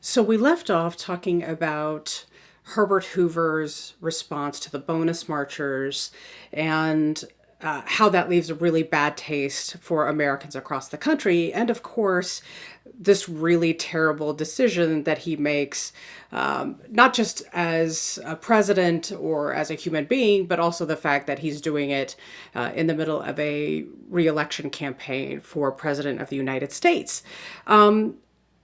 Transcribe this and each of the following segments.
So we left off talking about Herbert Hoover's response to the bonus marchers and how that leaves a really bad taste for Americans across the country. And of course, this really terrible decision that he makes, not just as a president or as a human being, but also the fact that he's doing it in the middle of a reelection campaign for president of the United States.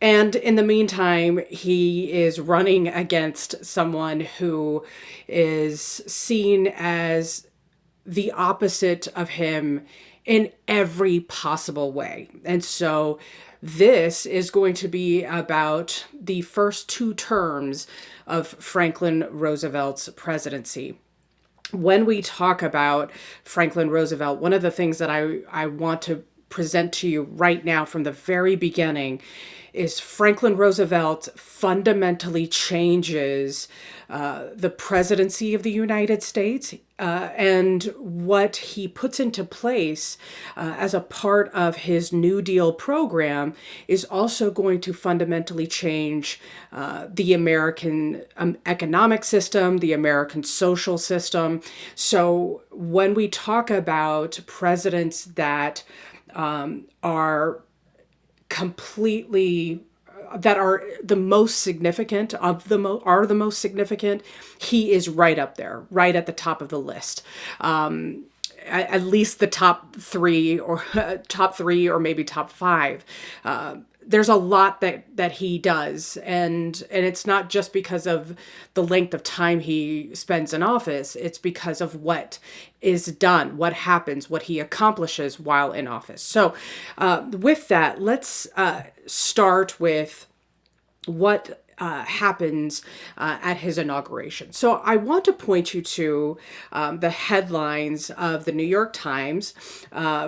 And in the meantime, he is running against someone who is seen as the opposite of him in every possible way. And so this is going to be about the first two terms of Franklin Roosevelt's presidency. When we talk about Franklin Roosevelt, one of the things that I want to present to you right now from the very beginning is Franklin Roosevelt fundamentally changes the presidency of the United States and what he puts into place as a part of his New Deal program is also going to fundamentally change the American economic system, the American social system. So when we talk about presidents that are completely that are the most significant of are the most significant, he is right up there, right at the top of the list. At least the top three or maybe top five. There's a lot that he does, and it's not just because of the length of time he spends in office. It's because of what is done, what happens, what he accomplishes while in office. So with that, let's start with what happens at his inauguration. So I want to point you to the headlines of the New York Times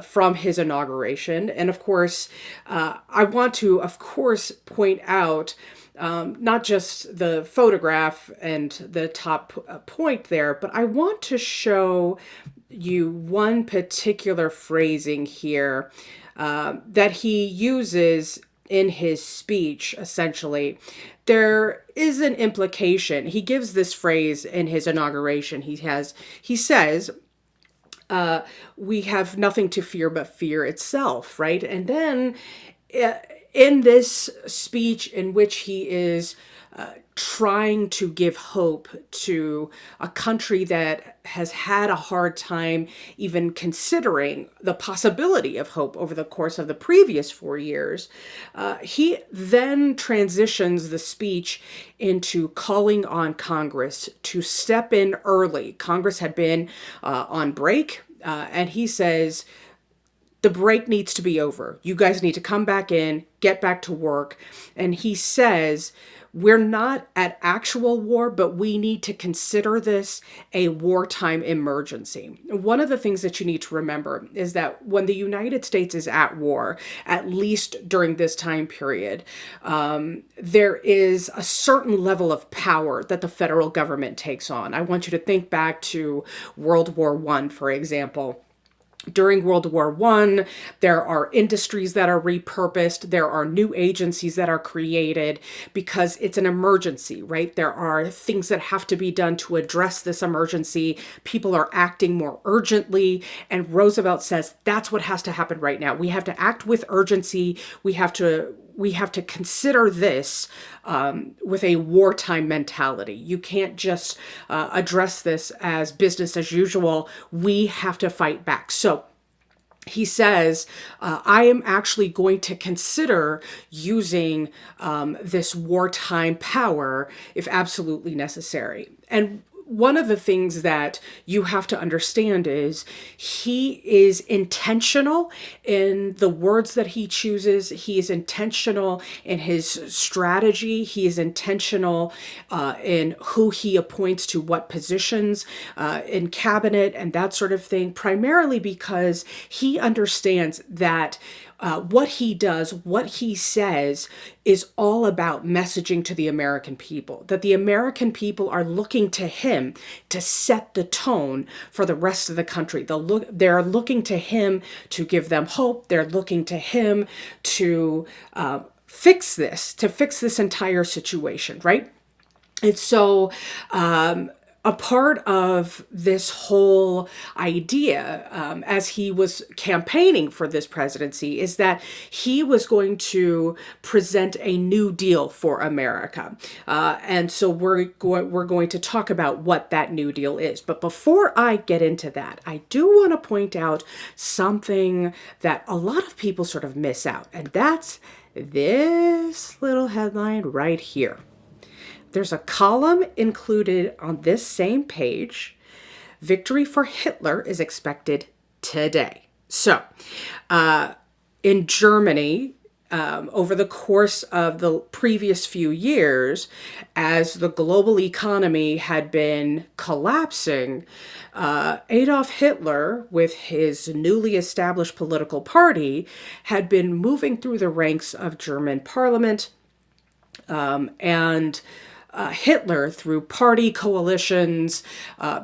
from his inauguration. And of course, I want to, of course, point out not just the photograph and the top point there, but I want to show you one particular phrasing here that he uses in his speech. Essentially, there is an implication. He gives this phrase in his inauguration. He says, we have nothing to fear but fear itself, right? And then in this speech in which he is trying to give hope to a country that has had a hard time even considering the possibility of hope over the course of the previous 4 years, he then transitions the speech into calling on Congress to step in early. Congress had been on break, and he says, the break needs to be over. You guys need to come back in, get back to work. And he says, we're not at actual war, but we need to consider this a wartime emergency. One of the things that you need to remember is that when the United States is at war, at least during this time period, there is a certain level of power that the federal government takes on. I want you to think back to World War I, for example. During World War I, there are industries that are repurposed. There are new agencies that are created because it's an emergency, right? There are things that have to be done to address this emergency. People are acting more urgently. And Roosevelt says that's what has to happen right now. We have to act with urgency. We have to consider this with a wartime mentality. You can't just address this as business as usual. We have to fight back. So he says, I am actually going to consider using this wartime power if absolutely necessary. And one of the things that you have to understand is he is intentional in the words that he chooses. He is intentional in his strategy. He is intentional in who he appoints to what positions in cabinet and that sort of thing, primarily because he understands that what he does, what he says is all about messaging to the American people, that the American people are looking to him to set the tone for the rest of the country. They're looking to him to give them hope. They're looking to him to to fix this entire situation, right? And so, a part of this whole idea, as he was campaigning for this presidency, is that he was going to present a new deal for America. And so we're going to talk about what that new deal is. But before I get into that, I do want to point out something that a lot of people sort of miss out, and that's this little headline right here. There's a column included on this same page. Victory for Hitler is expected today. So, in Germany, over the course of the previous few years, as the global economy had been collapsing, Adolf Hitler, with his newly established political party, had been moving through the ranks of German parliament, and Hitler, through party coalitions,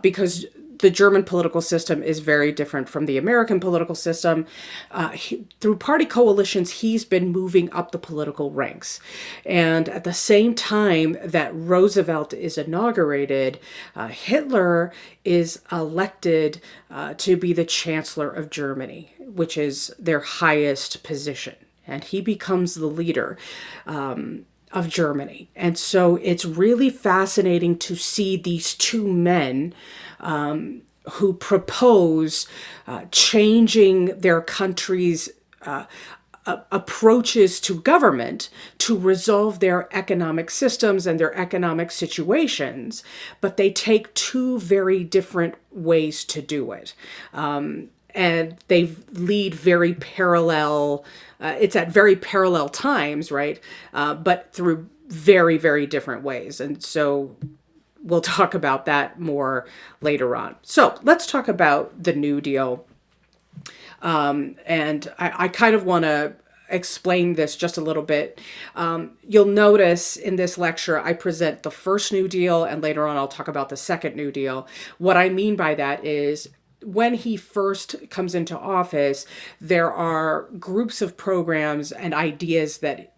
because the German political system is very different from the American political system. Through party coalitions, he's been moving up the political ranks. And at the same time that Roosevelt is inaugurated, Hitler is elected to be the Chancellor of Germany, which is their highest position. And he becomes the leader of Germany. And so it's really fascinating to see these two men who propose changing their country's approaches to government to resolve their economic systems and their economic situations, but they take two very different ways to do it. And they lead very parallel, it's at very parallel times, right? But through very, very different ways. And so we'll talk about that more later on. So let's talk about the New Deal. And I kind of want to explain this just a little bit. You'll notice in this lecture, I present the first New Deal, and later on I'll talk about the second New Deal. What I mean by that is, when he first comes into office, there are groups of programs and ideas that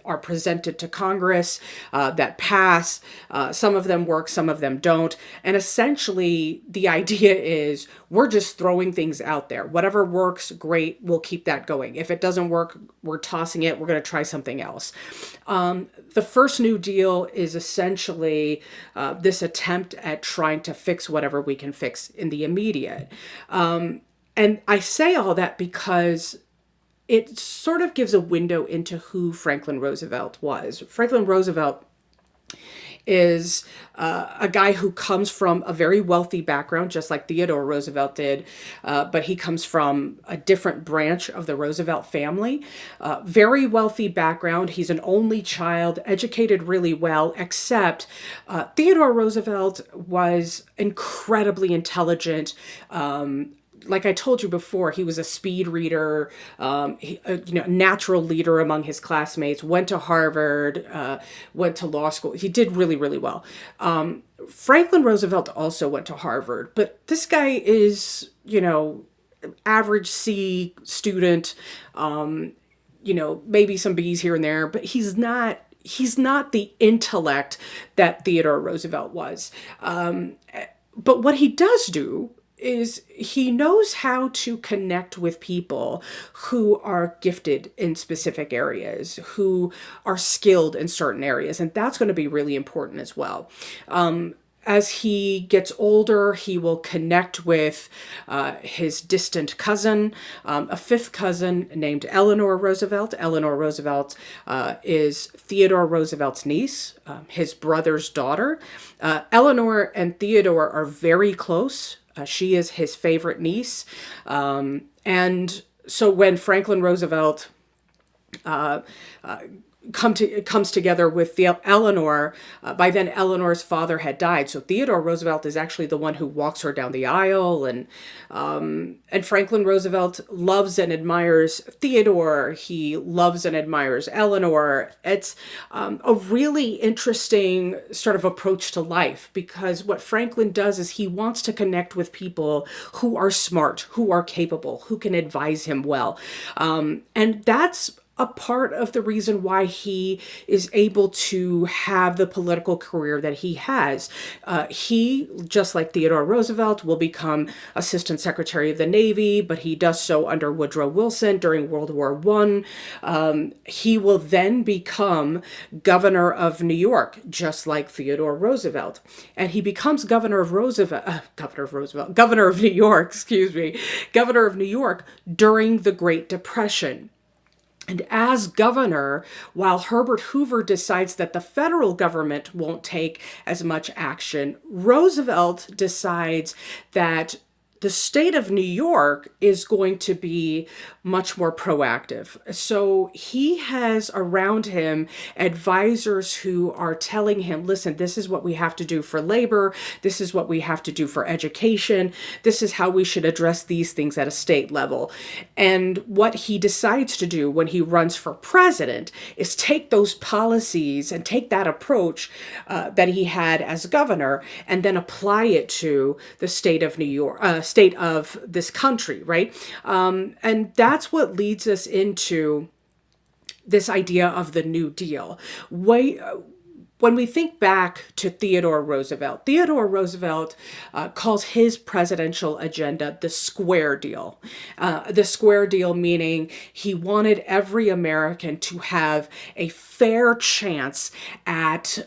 are presented to Congress, that pass. Some of them work, some of them don't. And essentially, the idea is we're just throwing things out there. Whatever works, great, we'll keep that going. If it doesn't work, we're tossing it, we're going to try something else. The first New Deal is essentially this attempt at trying to fix whatever we can fix in the immediate. And I say all that because it sort of gives a window into who Franklin Roosevelt was. Franklin Roosevelt is a guy who comes from a very wealthy background, just like Theodore Roosevelt did, but he comes from a different branch of the Roosevelt family. Very wealthy background. He's an only child, educated really well, except Theodore Roosevelt was incredibly intelligent. Like I told you before, he was a speed reader, natural leader among his classmates, went to Harvard, went to law school. He did really, really well. Franklin Roosevelt also went to Harvard, but this guy is, average C student, maybe some B's here and there, but he's not the intellect that Theodore Roosevelt was. But what he does do is he knows how to connect with people who are gifted in specific areas, who are skilled in certain areas. And that's going to be really important as well. As he gets older, he will connect with his distant cousin, a fifth cousin named Eleanor Roosevelt. Eleanor Roosevelt is Theodore Roosevelt's niece, his brother's daughter. Eleanor and Theodore are very close. She is his favorite niece. And so when Franklin Roosevelt comes together with Eleanor, by then Eleanor's father had died. So Theodore Roosevelt is actually the one who walks her down the aisle, and Franklin Roosevelt loves and admires Theodore. He loves and admires Eleanor. It's a really interesting sort of approach to life, because what Franklin does is he wants to connect with people who are smart, who are capable, who can advise him well. And that's a part of the reason why he is able to have the political career that he has. He, just like Theodore Roosevelt, will become Assistant Secretary of the Navy, but he does so under Woodrow Wilson during World War I. He will then become governor of New York, just like Theodore Roosevelt. And he becomes governor of New York, excuse me, governor of New York during the Great Depression. And as governor, while Herbert Hoover decides that the federal government won't take as much action, Roosevelt decides that the state of New York is going to be much more proactive. So he has around him advisors who are telling him, listen, this is what we have to do for labor. This is what we have to do for education. This is how we should address these things at a state level. And what he decides to do when he runs for president is take those policies and take that approach that he had as governor and then apply it to the state of New York, state of this country, right? And that's what leads us into this idea of the New Deal. When we think back to Theodore Roosevelt calls his presidential agenda the Square Deal. The Square Deal meaning he wanted every American to have a fair chance at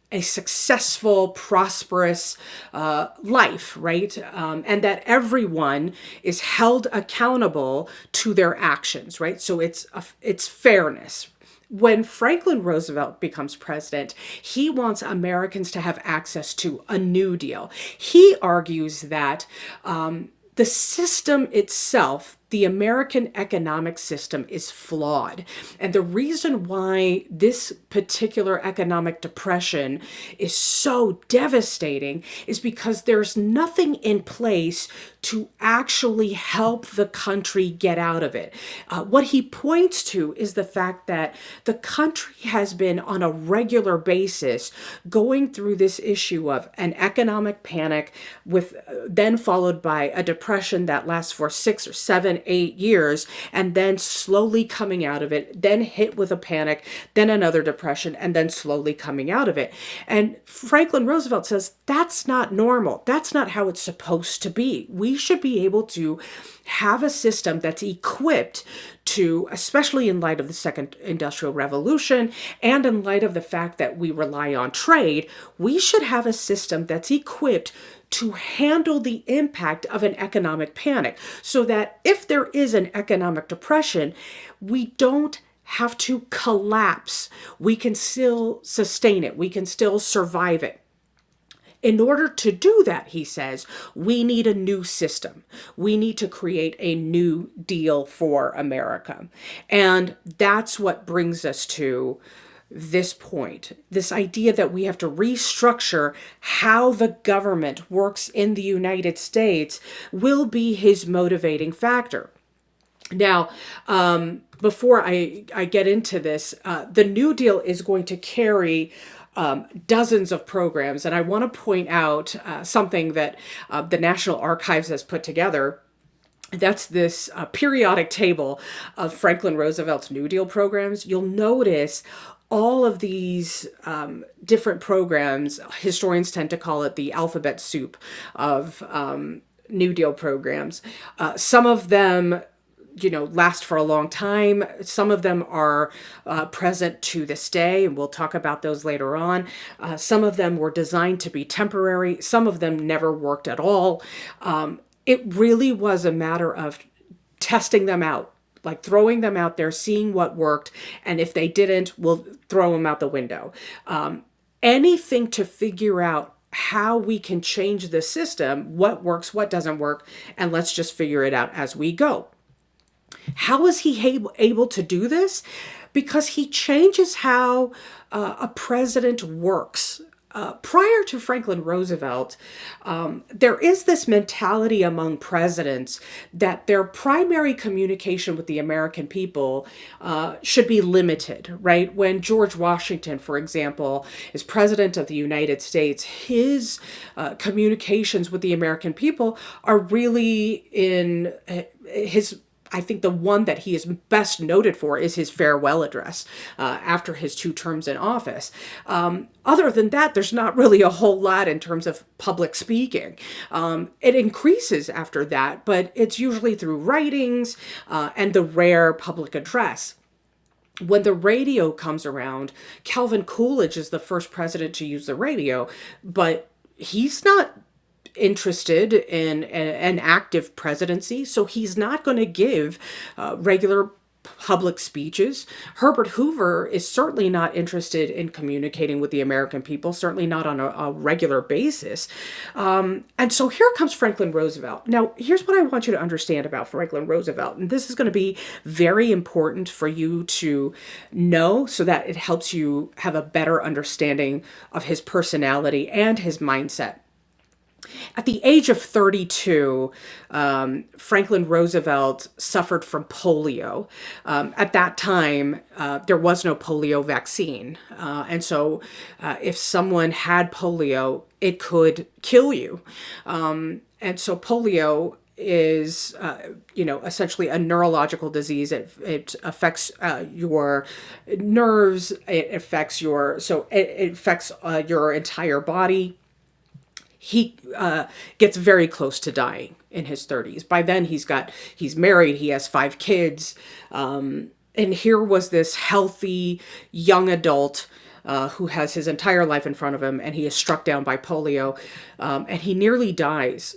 a successful, prosperous life, right? And that everyone is held accountable to their actions, right? So it's fairness. When Franklin Roosevelt becomes president, he wants Americans to have access to a New Deal. He argues that the system itself, the American economic system, is flawed. And the reason why this particular economic depression is so devastating is because there's nothing in place to actually help the country get out of it. What he points to is the fact that the country has been on a regular basis going through this issue of an economic panic with then followed by a depression that lasts for 6 or 7, 8 years, and then slowly coming out of it, then hit with a panic, then another depression, and then slowly coming out of it. And Franklin Roosevelt says that's not normal. That's not how it's supposed to be. We should be able to have a system that's equipped to, especially in light of the Second Industrial Revolution and in light of the fact that we rely on trade, we should have a system that's equipped to handle the impact of an economic panic so that if there is an economic depression, we don't have to collapse. We can still sustain it. We can still survive it. In order to do that, he says, we need a new system. We need to create a new deal for America. And that's what brings us to this point, this idea that we have to restructure how the government works in the United States will be his motivating factor. Now, before I get into this, the New Deal is going to carry dozens of programs. And I want to point out something that the National Archives has put together. That's this periodic table of Franklin Roosevelt's New Deal programs. You'll notice all of these different programs, historians tend to call it the alphabet soup of New Deal programs. Some of them last for a long time. Some of them are present to this day, and we'll talk about those later on. Some of them were designed to be temporary. Some of them never worked at all. It really was a matter of testing them out, like throwing them out there, seeing what worked, and if they didn't, we'll throw them out the window. Anything to figure out how we can change the system, what works, what doesn't work, and let's just figure it out as we go. How is he able to do this? Because he changes how a president works. Prior to Franklin Roosevelt, there is this mentality among presidents that their primary communication with the American people should be limited, right? When George Washington, for example, is president of the United States, his communications with the American people are really in his I think the one that he is best noted for is his farewell address after his 2 terms in office. Other than that, there's not really a whole lot in terms of public speaking. It increases after that, but it's usually through writings and the rare public address. When the radio comes around, Calvin Coolidge is the first president to use the radio, but he's not interested in an active presidency, so he's not going to give regular public speeches. Herbert Hoover is certainly not interested in communicating with the American people, certainly not on a regular basis. And so here comes Franklin Roosevelt. Now, here's what I want you to understand about Franklin Roosevelt, and this is going to be very important for you to know so that it helps you have a better understanding of his personality and his mindset. At the age of 32, Franklin Roosevelt suffered from polio. At that time, there was no polio vaccine. And so if someone had polio, it could kill you. And so polio is, essentially a neurological disease. It affects your nerves. It affects it affects your entire body. He gets very close to dying in his 30s. By then, he's married, he has 5 kids. And here was this healthy young adult who has his entire life in front of him, and he is struck down by polio, and he nearly dies.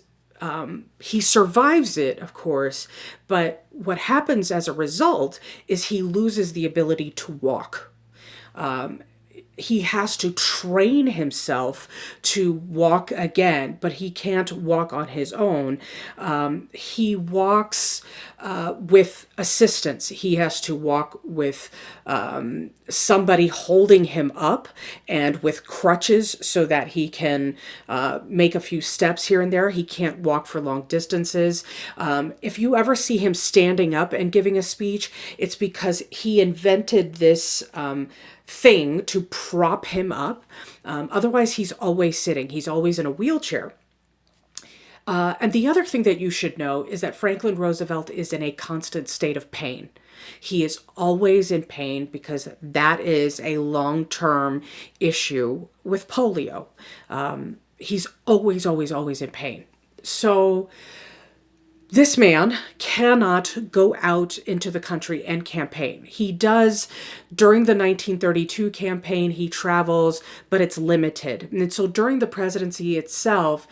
He survives it, of course, but what happens as a result is he loses the ability to walk. He has to train himself to walk again, but he can't walk on his own. He walks with assistance. He has to walk with somebody holding him up and with crutches so that he can make a few steps here and there. He can't walk for long distances. If you ever see him standing up and giving a speech, it's because he invented this thing to prop him up. Otherwise, he's always sitting. He's always in a wheelchair. And the other thing that you should know is that Franklin Roosevelt is in a constant state of pain. He is always in pain because that is a long-term issue with polio. He's always, always, always in pain. So this man cannot go out into the country and campaign. He does during the 1932 campaign, he travels, but it's limited. And so during the presidency itself,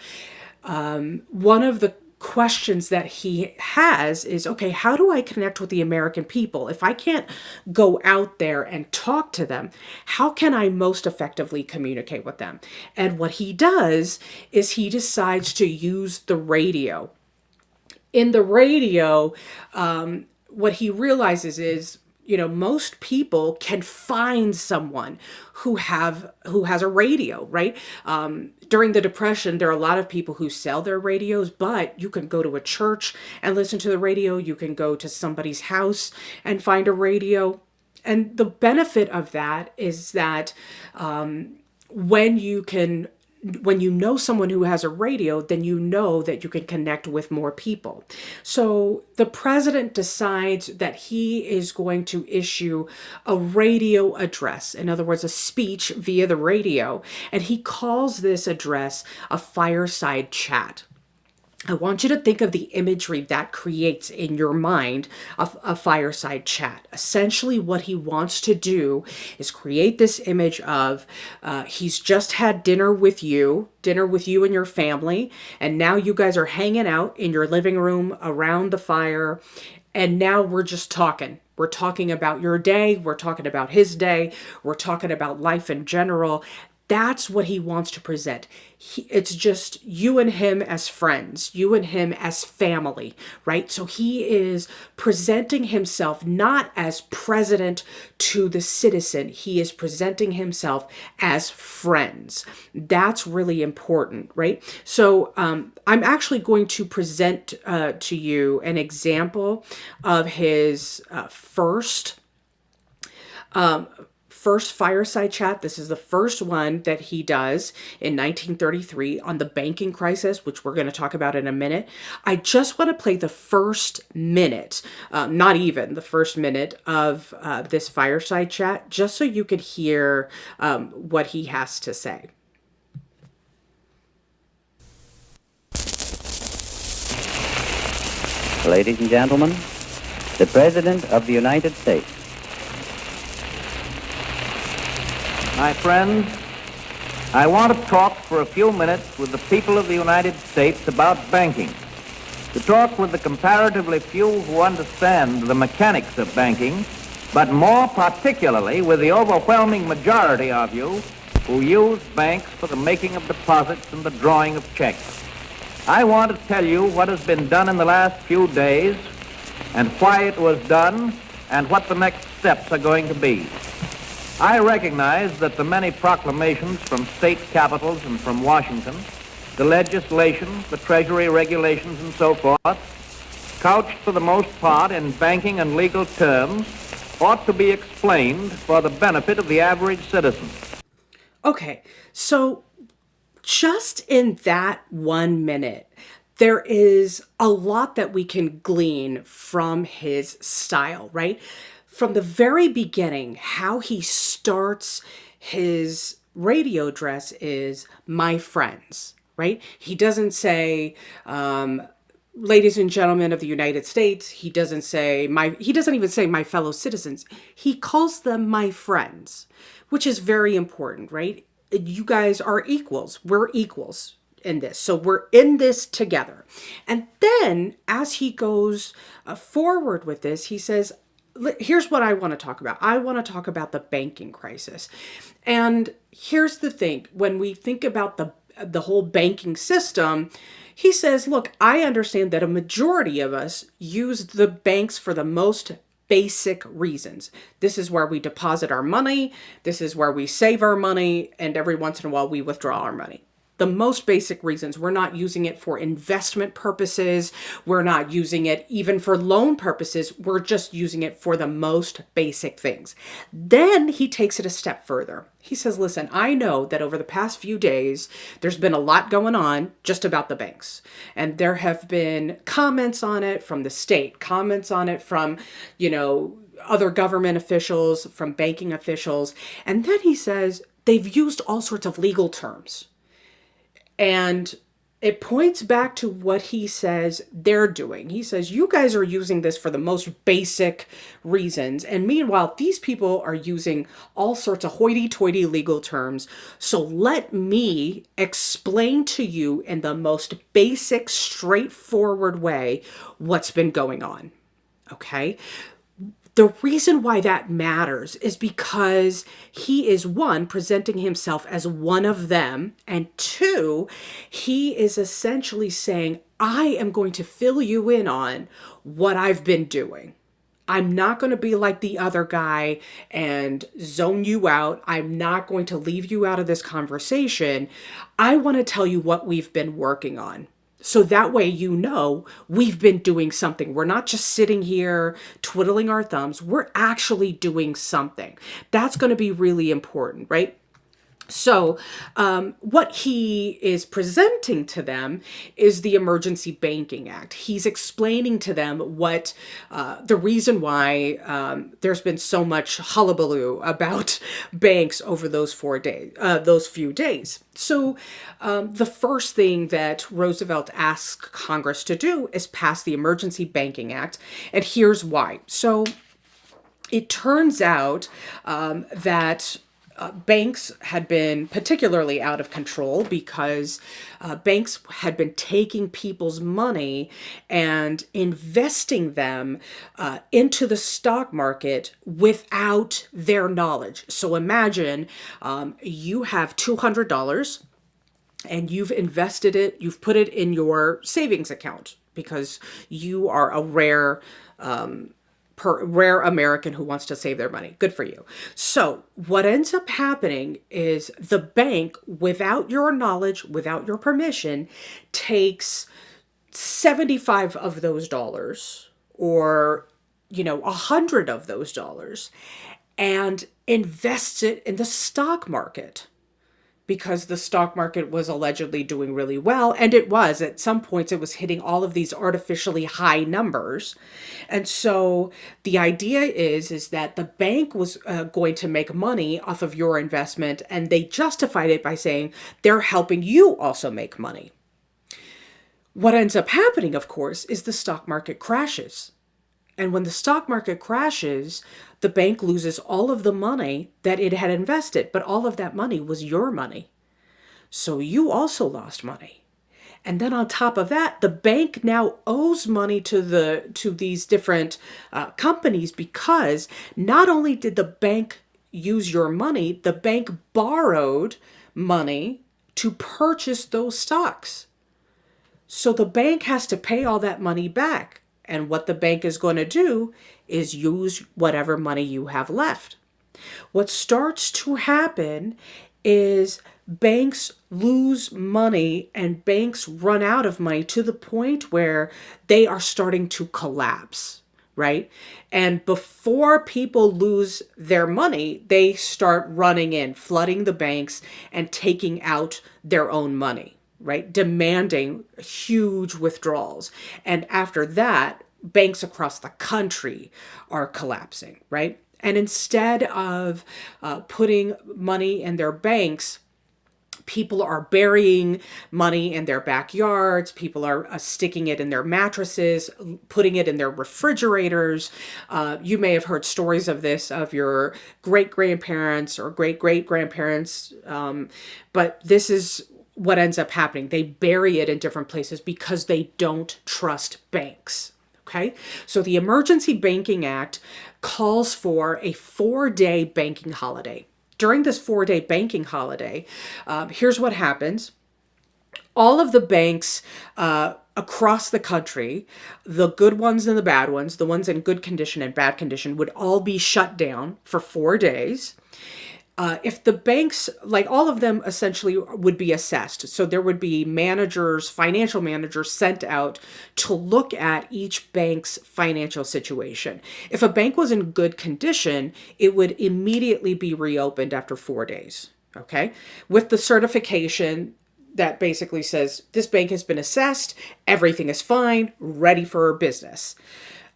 one of the questions that he has is, okay, how do I connect with the American people? If I can't go out there and talk to them, how can I most effectively communicate with them? And what he does is he decides to use the radio. In the radio, what he realizes is, most people can find someone who has a radio, right? During the Depression, there are a lot of people who sell their radios, but you can go to a church and listen to the radio. You can go to somebody's house and find a radio. And the benefit of that is that when you know someone who has a radio, then you know that you can connect with more people. So the president decides that he is going to issue a radio address, in other words, a speech via the radio, and he calls this address a fireside chat. I want you to think of the imagery that creates in your mind of a fireside chat. Essentially, what he wants to do is create this image of he's just had dinner with you and your family, and now you guys are hanging out in your living room around the fire, and now we're just talking. We're talking about your day, we're talking about his day, we're talking about life in general. That's what he wants to present. It's just you and him as friends, you and him as family, right? So he is presenting himself not as president to the citizen. He is presenting himself as friends. That's really important, right? So I'm actually going to present to you an example of his first first fireside chat. This is the first one that he does in 1933 on the banking crisis, which we're going to talk about in a minute. I just want to play the first minute, not even the first minute of this fireside chat, just so you could hear what he has to say. Ladies and gentlemen, the President of the United States. My friends, I want to talk for a few minutes with the people of the United States about banking, to talk with the comparatively few who understand the mechanics of banking, but more particularly with the overwhelming majority of you who use banks for the making of deposits and the drawing of checks. I want to tell you what has been done in the last few days and why it was done and what the next steps are going to be. I recognize that the many proclamations from state capitals and from Washington, the legislation, the Treasury regulations and so forth, couched for the most part in banking and legal terms, ought to be explained for the benefit of the average citizen. Okay, so just in that 1 minute, there is a lot that we can glean from his style, right? From the very beginning, how he starts his radio address is "my friends," right? He doesn't say, ladies and gentlemen of the United States. He doesn't even say "my fellow citizens." He calls them "my friends," which is very important, right? You guys are equals. We're equals in this. So we're in this together. And then as he goes forward with this, he says, here's what I want to talk about. I want to talk about the banking crisis. And here's the thing. When we think about the whole banking system, he says, look, I understand that a majority of us use the banks for the most basic reasons. This is where we deposit our money. This is where we save our money. And every once in a while, we withdraw our money. The most basic reasons. We're not using it for investment purposes. We're not using it even for loan purposes. We're just using it for the most basic things. Then he takes it a step further. He says, listen, I know that over the past few days, there's been a lot going on just about the banks. And there have been comments on it from the state, comments on it from, other government officials, from banking officials. And then he says, they've used all sorts of legal terms. And it points back to what he says they're doing. He says, you guys are using this for the most basic reasons. And meanwhile, these people are using all sorts of hoity-toity legal terms. So let me explain to you in the most basic, straightforward way what's been going on. Okay? The reason why that matters is because he is, one, presenting himself as one of them, and two, he is essentially saying, I am going to fill you in on what I've been doing. I'm not going to be like the other guy and zone you out. I'm not going to leave you out of this conversation. I want to tell you what we've been working on. So that way, we've been doing something. We're not just sitting here twiddling our thumbs. We're actually doing something. That's going to be really important, right? So what he is presenting to them is the Emergency Banking Act. He's explaining to them what the reason why there's been so much hullabaloo about banks over those few days. So the first thing that Roosevelt asked Congress to do is pass the Emergency Banking Act, and here's why. So it turns out that banks had been particularly out of control because banks had been taking people's money and investing them into the stock market without their knowledge. So imagine you have $200 and you've invested it, you've put it in your savings account because you are a rare American who wants to save their money. Good for you. So what ends up happening is the bank, without your knowledge, without your permission, takes 75 of those dollars or, 100 of those dollars, and invests it in the stock market, because the stock market was allegedly doing really well. And it was. At some points, it was hitting all of these artificially high numbers. And so the idea is that the bank was going to make money off of your investment, and they justified it by saying they're helping you also make money. What ends up happening, of course, is the stock market crashes. And when the stock market crashes, the bank loses all of the money that it had invested, but all of that money was your money. So you also lost money. And then on top of that, the bank now owes money to these different companies, because not only did the bank use your money, the bank borrowed money to purchase those stocks. So the bank has to pay all that money back. And what the bank is going to do is use whatever money you have left. What starts to happen is banks lose money and banks run out of money to the point where they are starting to collapse, right? And before people lose their money, they start running in, flooding the banks and taking out their own money, right? Demanding huge withdrawals. And after that, banks across the country are collapsing, right? And instead of putting money in their banks, people are burying money in their backyards. People are sticking it in their mattresses, putting it in their refrigerators. You may have heard stories of this, of your great-grandparents or great-great-grandparents. But this is what ends up happening. They bury it in different places because they don't trust banks. Okay, so the Emergency Banking Act calls for a 4-day banking holiday. During this 4-day banking holiday, here's what happens. All of the banks across the country, the good ones and the bad ones, the ones in good condition and bad condition, would all be shut down for 4 days. If the banks, like all of them essentially would be assessed. So there would be managers, financial managers sent out to look at each bank's financial situation. If a bank was in good condition, it would immediately be reopened after 4 days, okay? With the certification that basically says this bank has been assessed, everything is fine, ready for business.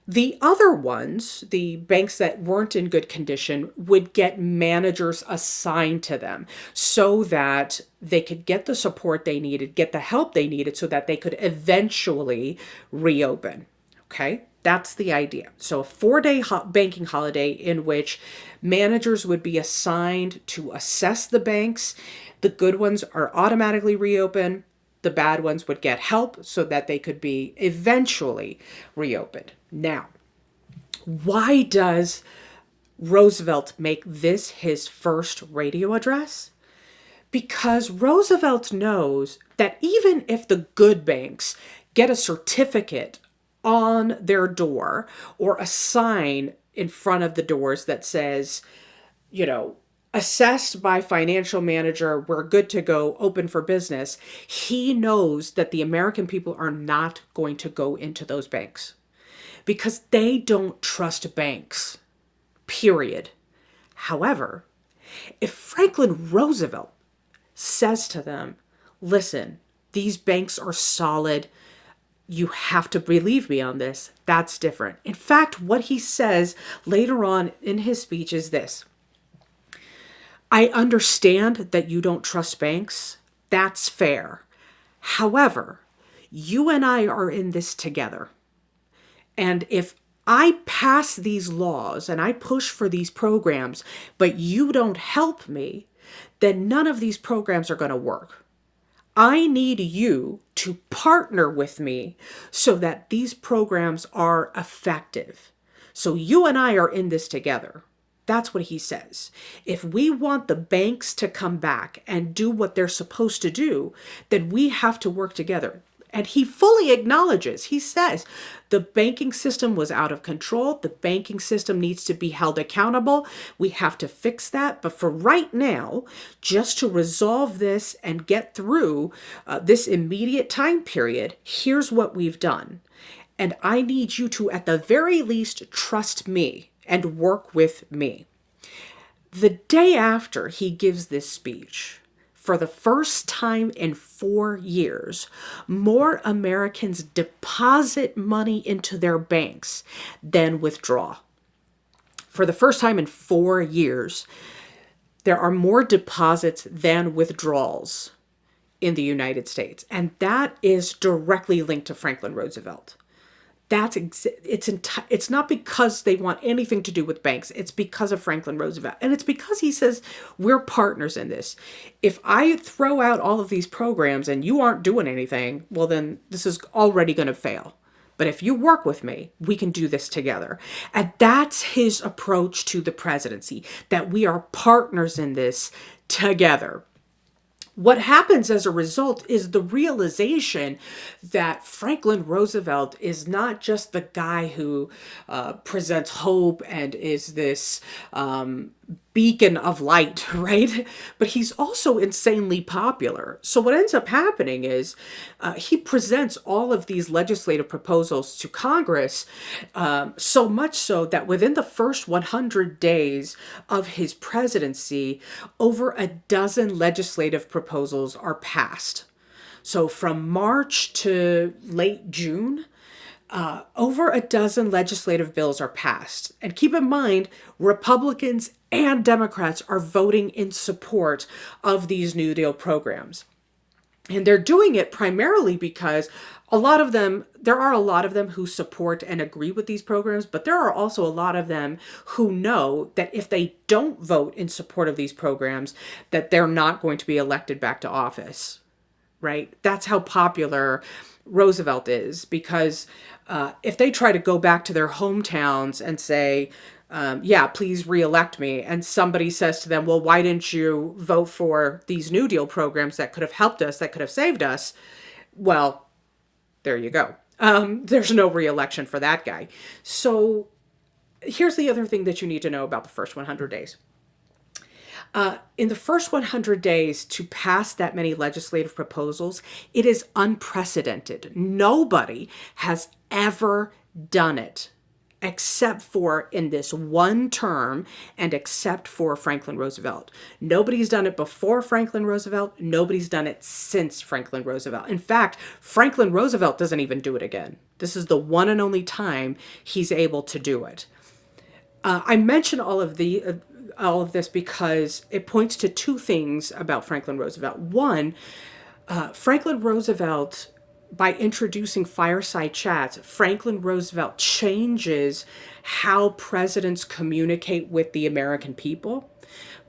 The other ones, the banks that weren't in good condition, would get managers assigned to them so that they could get the support they needed, get the help they needed so that they could eventually reopen. Okay, that's the idea. So a 4-day banking holiday in which managers would be assigned to assess the banks. The good ones are automatically reopened. The bad ones would get help so that they could be eventually reopened. Now, why does Roosevelt make this his first radio address? Because Roosevelt knows that even if the good banks get a certificate on their door or a sign in front of the doors that says, assessed by financial manager, we're good to go, open for business, he knows that the American people are not going to go into those banks because they don't trust banks, period. However, if Franklin Roosevelt says to them, listen, these banks are solid, you have to believe me on this, that's different. In fact, what he says later on in his speech is this: I understand that you don't trust banks. That's fair. However, you and I are in this together. And if I pass these laws and I push for these programs, but you don't help me, then none of these programs are going to work. I need you to partner with me so that these programs are effective. So you and I are in this together. That's what he says. If we want the banks to come back and do what they're supposed to do, then we have to work together. And he fully acknowledges, he says, the banking system was out of control. The banking system needs to be held accountable. We have to fix that. But for right now, just to resolve this and get through this immediate time period, here's what we've done. And I need you to, at the very least, trust me and work with me. The day after he gives this speech, for the first time in 4 years, more Americans deposit money into their banks than withdraw. For the first time in 4 years, there are more deposits than withdrawals in the United States. And that is directly linked to Franklin Roosevelt. It's not because they want anything to do with banks. It's because of Franklin Roosevelt. And it's because he says, we're partners in this. If I throw out all of these programs and you aren't doing anything, well, then this is already going to fail. But if you work with me, we can do this together. And that's his approach to the presidency, that we are partners in this together. What happens as a result is the realization that Franklin Roosevelt is not just the guy who presents hope and is this beacon of light, right? But he's also insanely popular. So what ends up happening is he presents all of these legislative proposals to Congress, so much so that within the first 100 days of his presidency, over a dozen legislative proposals are passed. So from March to late June, over a dozen legislative bills are passed. And keep in mind, Republicans and Democrats are voting in support of these New Deal programs. And they're doing it primarily because there are a lot of them who support and agree with these programs, but there are also a lot of them who know that if they don't vote in support of these programs, that they're not going to be elected back to office, right? That's how popular Roosevelt is, because if they try to go back to their hometowns and say, yeah, please reelect me, and somebody says to them, well, why didn't you vote for these New Deal programs that could have helped us, that could have saved us? Well, there you go. There's no reelection for that guy. So here's the other thing that you need to know about the first 100 days. In the first 100 days to pass that many legislative proposals, it is unprecedented. Nobody has ever done it except for in this one term and except for Franklin Roosevelt. Nobody's done it before Franklin Roosevelt. Nobody's done it since Franklin Roosevelt. In fact, Franklin Roosevelt doesn't even do it again. This is the one and only time he's able to do it. I mention all of this because it points to two things about Franklin Roosevelt. One, Franklin Roosevelt, by introducing fireside chats, Franklin Roosevelt changes how presidents communicate with the American people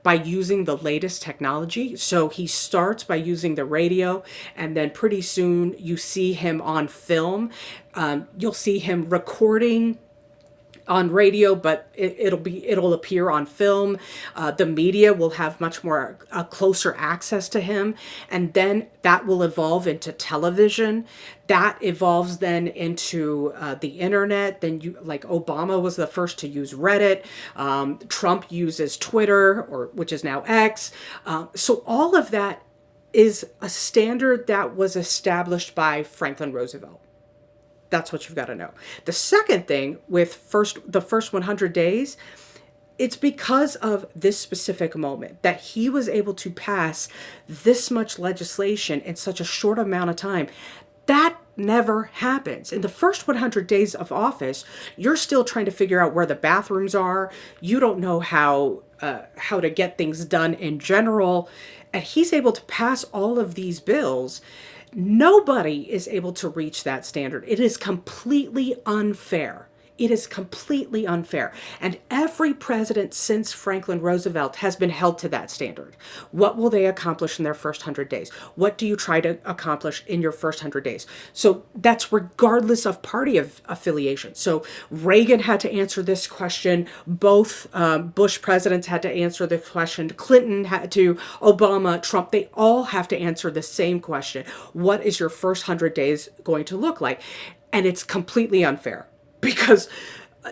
by using the latest technology. So he starts by using the radio, and then pretty soon you see him on film. You'll see him recording on radio, but it'll appear on film. The media will have much more closer access to him, and then that will evolve into television. That evolves then into the internet. Then Obama was the first to use Reddit. Trump uses Twitter, which is now X. So all of that is a standard that was established by Franklin Roosevelt. That's what you've got to know. The second thing with the first 100 days, it's because of this specific moment that he was able to pass this much legislation in such a short amount of time. That never happens. In the first 100 days of office, you're still trying to figure out where the bathrooms are. You don't know how to get things done in general. And he's able to pass all of these bills. Nobody is able to reach that standard. It is completely unfair. It is completely unfair. And every president since Franklin Roosevelt has been held to that standard. What will they accomplish in their first 100 days? What do you try to accomplish in your first 100 days? So that's regardless of party affiliation. So Reagan had to answer this question. Both Bush presidents had to answer this question. Clinton had to, Obama, Trump, they all have to answer the same question. What is your first 100 days going to look like? And it's completely unfair, because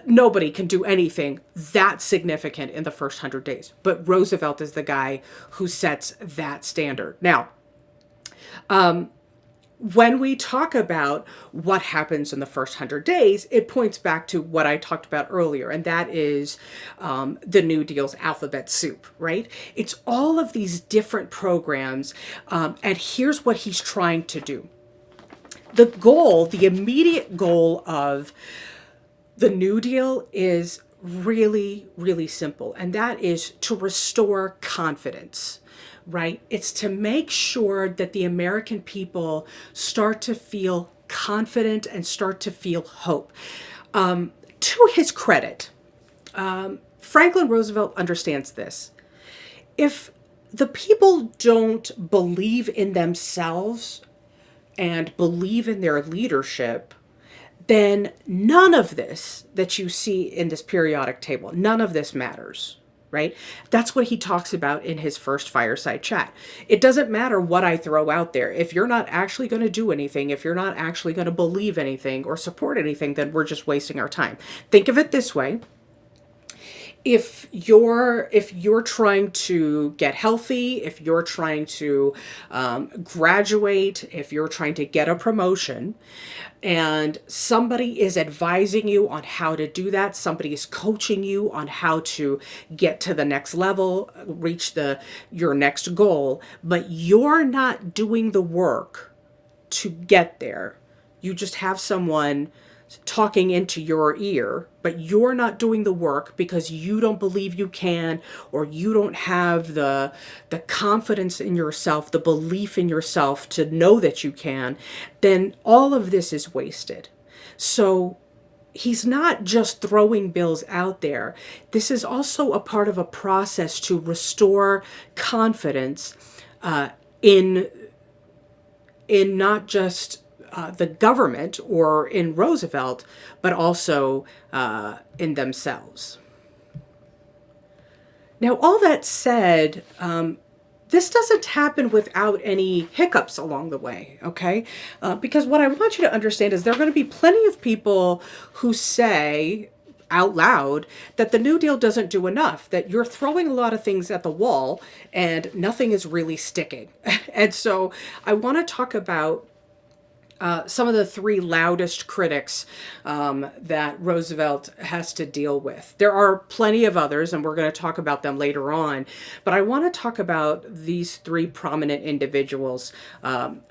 nobody can do anything that significant in the first 100 days. But Roosevelt is the guy who sets that standard. Now, when we talk about what happens in the first 100 days, it points back to what I talked about earlier, and that is the New Deal's alphabet soup, right? It's all of these different programs, and here's what he's trying to do. The goal, the immediate goal of the New Deal is really, really simple, and that is to restore confidence, right? It's to make sure that the American people start to feel confident and start to feel hope. To his credit, Franklin Roosevelt understands this. If the people don't believe in themselves and believe in their leadership, then none of this that you see in this periodic table, none of this matters, right? That's what he talks about in his first fireside chat. It doesn't matter what I throw out there. If you're not actually going to do anything, if you're not actually going to believe anything or support anything, then we're just wasting our time. Think of it this way. If you're trying to get healthy, if you're trying to graduate, if you're trying to get a promotion, and somebody is advising you on how to do that, somebody is coaching you on how to get to the next level, reach your next goal, but you're not doing the work to get there. You just have someone talking into your ear, but you're not doing the work because you don't believe you can, or you don't have the confidence in yourself, the belief in yourself to know that you can, then all of this is wasted. So he's not just throwing bills out there. This is also a part of a process to restore confidence in not just the government or in Roosevelt, but also in themselves. Now, all that said, this doesn't happen without any hiccups along the way, okay? Because what I want you to understand is there are going to be plenty of people who say out loud that the New Deal doesn't do enough, that you're throwing a lot of things at the wall and nothing is really sticking. And so I want to talk about some of the three loudest critics that Roosevelt has to deal with. There are plenty of others, and we're going to talk about them later on, but I want to talk about these three prominent individuals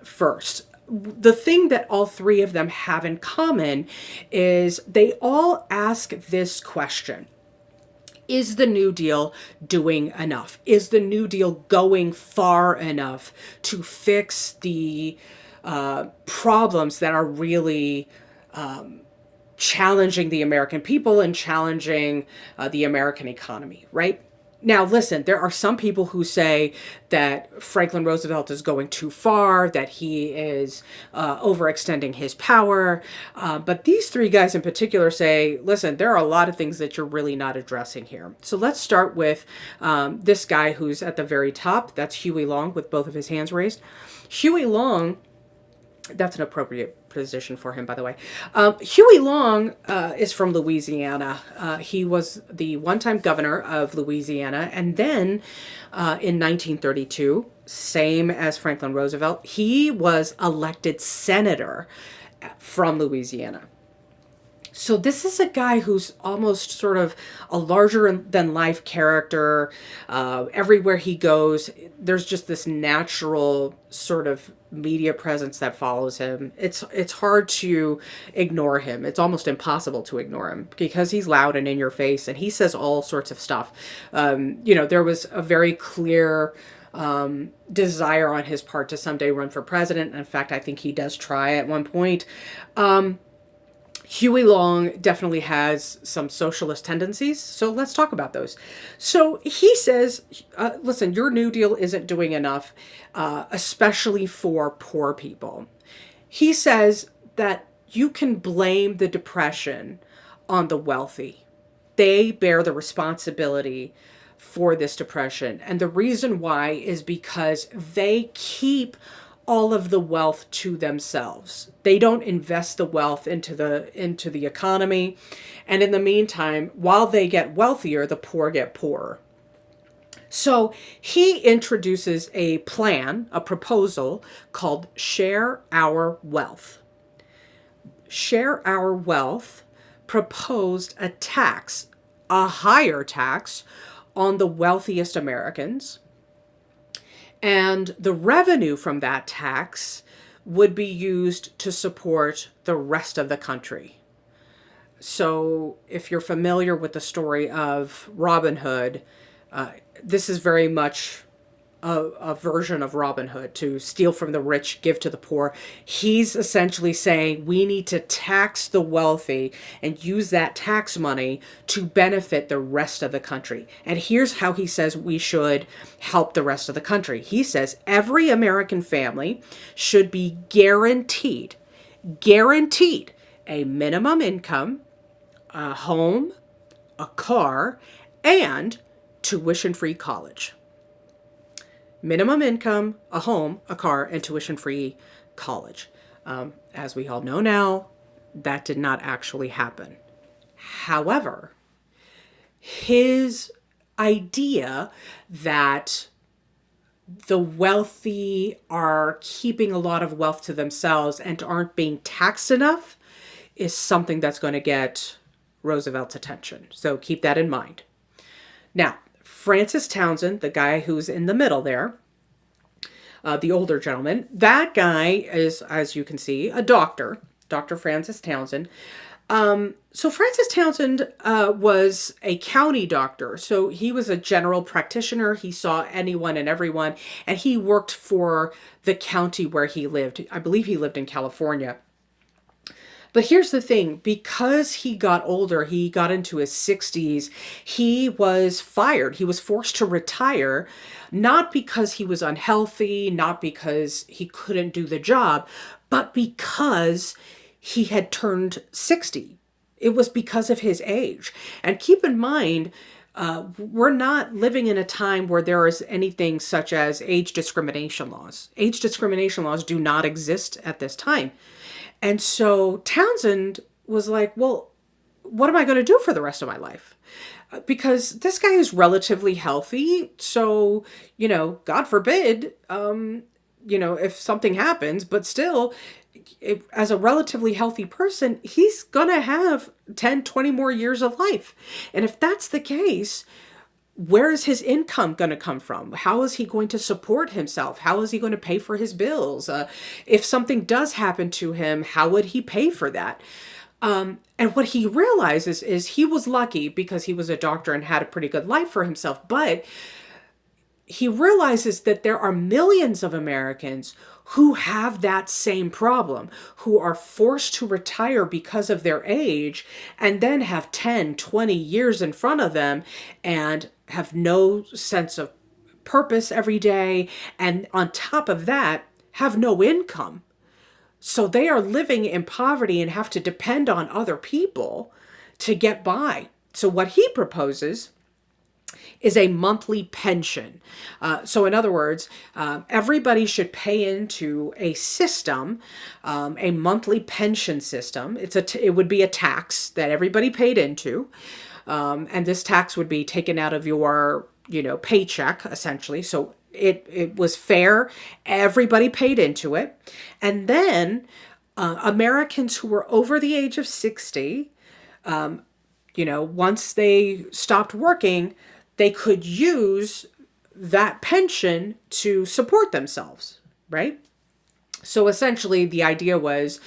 first. The thing that all three of them have in common is they all ask this question. Is the New Deal doing enough? Is the New Deal going far enough to fix the problems that are really challenging the American people and challenging the American economy, right? Now, listen, there are some people who say that Franklin Roosevelt is going too far, that he is overextending his power. But these three guys in particular say, listen, there are a lot of things that you're really not addressing here. So let's start with this guy who's at the very top. That's Huey Long with both of his hands raised. Huey Long, that's an appropriate position for him, by the way. Huey Long is from Louisiana. He was the one-time governor of Louisiana. And then in 1932, same as Franklin Roosevelt, he was elected senator from Louisiana. So this is a guy who's almost sort of a larger than life character. Everywhere he goes, there's just this natural sort of media presence that follows him. It's hard to ignore him. It's almost impossible to ignore him because he's loud and in your face, and he says all sorts of stuff. There was a very clear desire on his part to someday run for president. In fact, I think he does try at one point. Huey Long definitely has some socialist tendencies, so let's talk about those. So he says, listen, your New Deal isn't doing enough, especially for poor people. He says that you can blame the Depression on the wealthy. They bear the responsibility for this depression. And the reason why is because they keep all of the wealth to themselves. They don't invest the wealth into the economy. And in the meantime, while they get wealthier, the poor get poorer. So he introduces a plan, a proposal called Share Our Wealth. Share Our Wealth proposed a tax, a higher tax on the wealthiest Americans. And the revenue from that tax would be used to support the rest of the country. So, if you're familiar with the story of Robin Hood, this is very much a version of Robin Hood, to steal from the rich, give to the poor. He's essentially saying we need to tax the wealthy and use that tax money to benefit the rest of the country. And here's how he says we should help the rest of the country. He says every American family should be guaranteed a minimum income, a home, a car, and tuition-free college. Minimum income, a home, a car, and tuition-free college. As we all know now, that did not actually happen. However, his idea that the wealthy are keeping a lot of wealth to themselves and aren't being taxed enough is something that's going to get Roosevelt's attention. So keep that in mind. Now, Francis Townsend, the guy who's in the middle there, the older gentleman, that guy is, as you can see, a doctor, Dr. Francis Townsend. So Francis Townsend was a county doctor. So he was a general practitioner. He saw anyone and everyone, and he worked for the county where he lived. I believe he lived in California. But here's the thing, because he got older, he got into his 60s, he was fired. He was forced to retire, not because he was unhealthy, not because he couldn't do the job, but because he had turned 60. It was because of his age. And keep in mind, we're not living in a time where there is anything such as age discrimination laws. Age discrimination laws do not exist at this time. And so Townsend was like, well, what am I going to do for the rest of my life? Because this guy is relatively healthy. So, God forbid, if something happens, but still, as a relatively healthy person, he's going to have 10, 20 more years of life. And if that's the case, where is his income going to come from? How is he going to support himself? How is he going to pay for his bills? If something does happen to him, how would he pay for that? And what he realizes is he was lucky because he was a doctor and had a pretty good life for himself. But he realizes that there are millions of Americans who have that same problem, who are forced to retire because of their age and then have 10, 20 years in front of them and have no sense of purpose every day. And on top of that, have no income. So they are living in poverty and have to depend on other people to get by. So what he proposes is a monthly pension. So in other words, everybody should pay into a system, a monthly pension system. It would be a tax that everybody paid into. And this tax would be taken out of your, paycheck, essentially. So it was fair. Everybody paid into it. And then Americans who were over the age of 60, once they stopped working, they could use that pension to support themselves, right? So essentially the idea was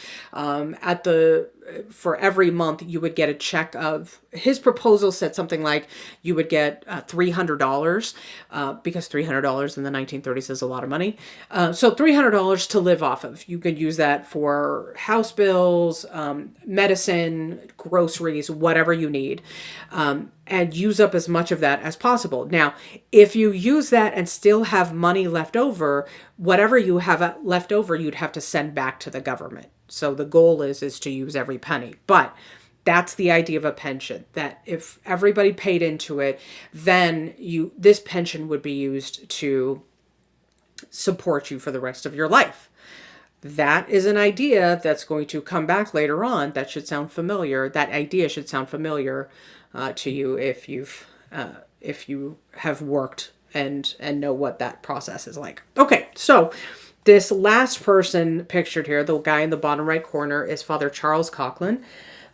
for every month you would get a check of, his proposal said something like you would get $300 because $300 in the 1930s is a lot of money. So $300 to live off of. You could use that for house bills, medicine, groceries, whatever you need, and use up as much of that as possible. Now, if you use that and still have money left over, whatever you have left over, you'd have to send back to the government. So the goal is to use every penny. But that's the idea of a pension, that if everybody paid into it, then this pension would be used to support you for the rest of your life. That is an idea that's going to come back later on. That should sound familiar. That idea should sound familiar to you if you have worked and know what that process is like. Okay, so this last person pictured here, the guy in the bottom right corner, is Father Charles Coughlin.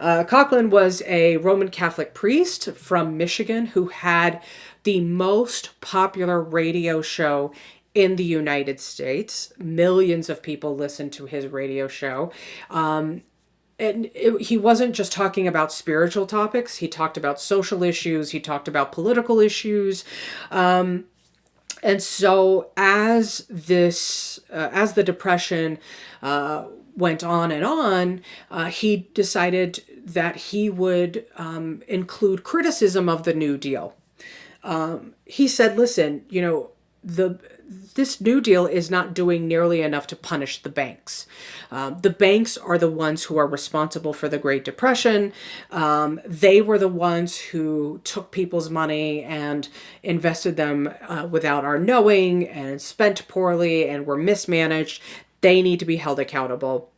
Coughlin was a Roman Catholic priest from Michigan who had the most popular radio show in the United States. Millions of people listened to his radio show. He wasn't just talking about spiritual topics. He talked about social issues. He talked about political issues. And so as the Depression went on and on, he decided that he would include criticism of the New Deal. He said, listen, this New Deal is not doing nearly enough to punish the banks. The banks are the ones who are responsible for the Great Depression. They were the ones who took people's money and invested them without our knowing and spent poorly and were mismanaged. They need to be held accountable.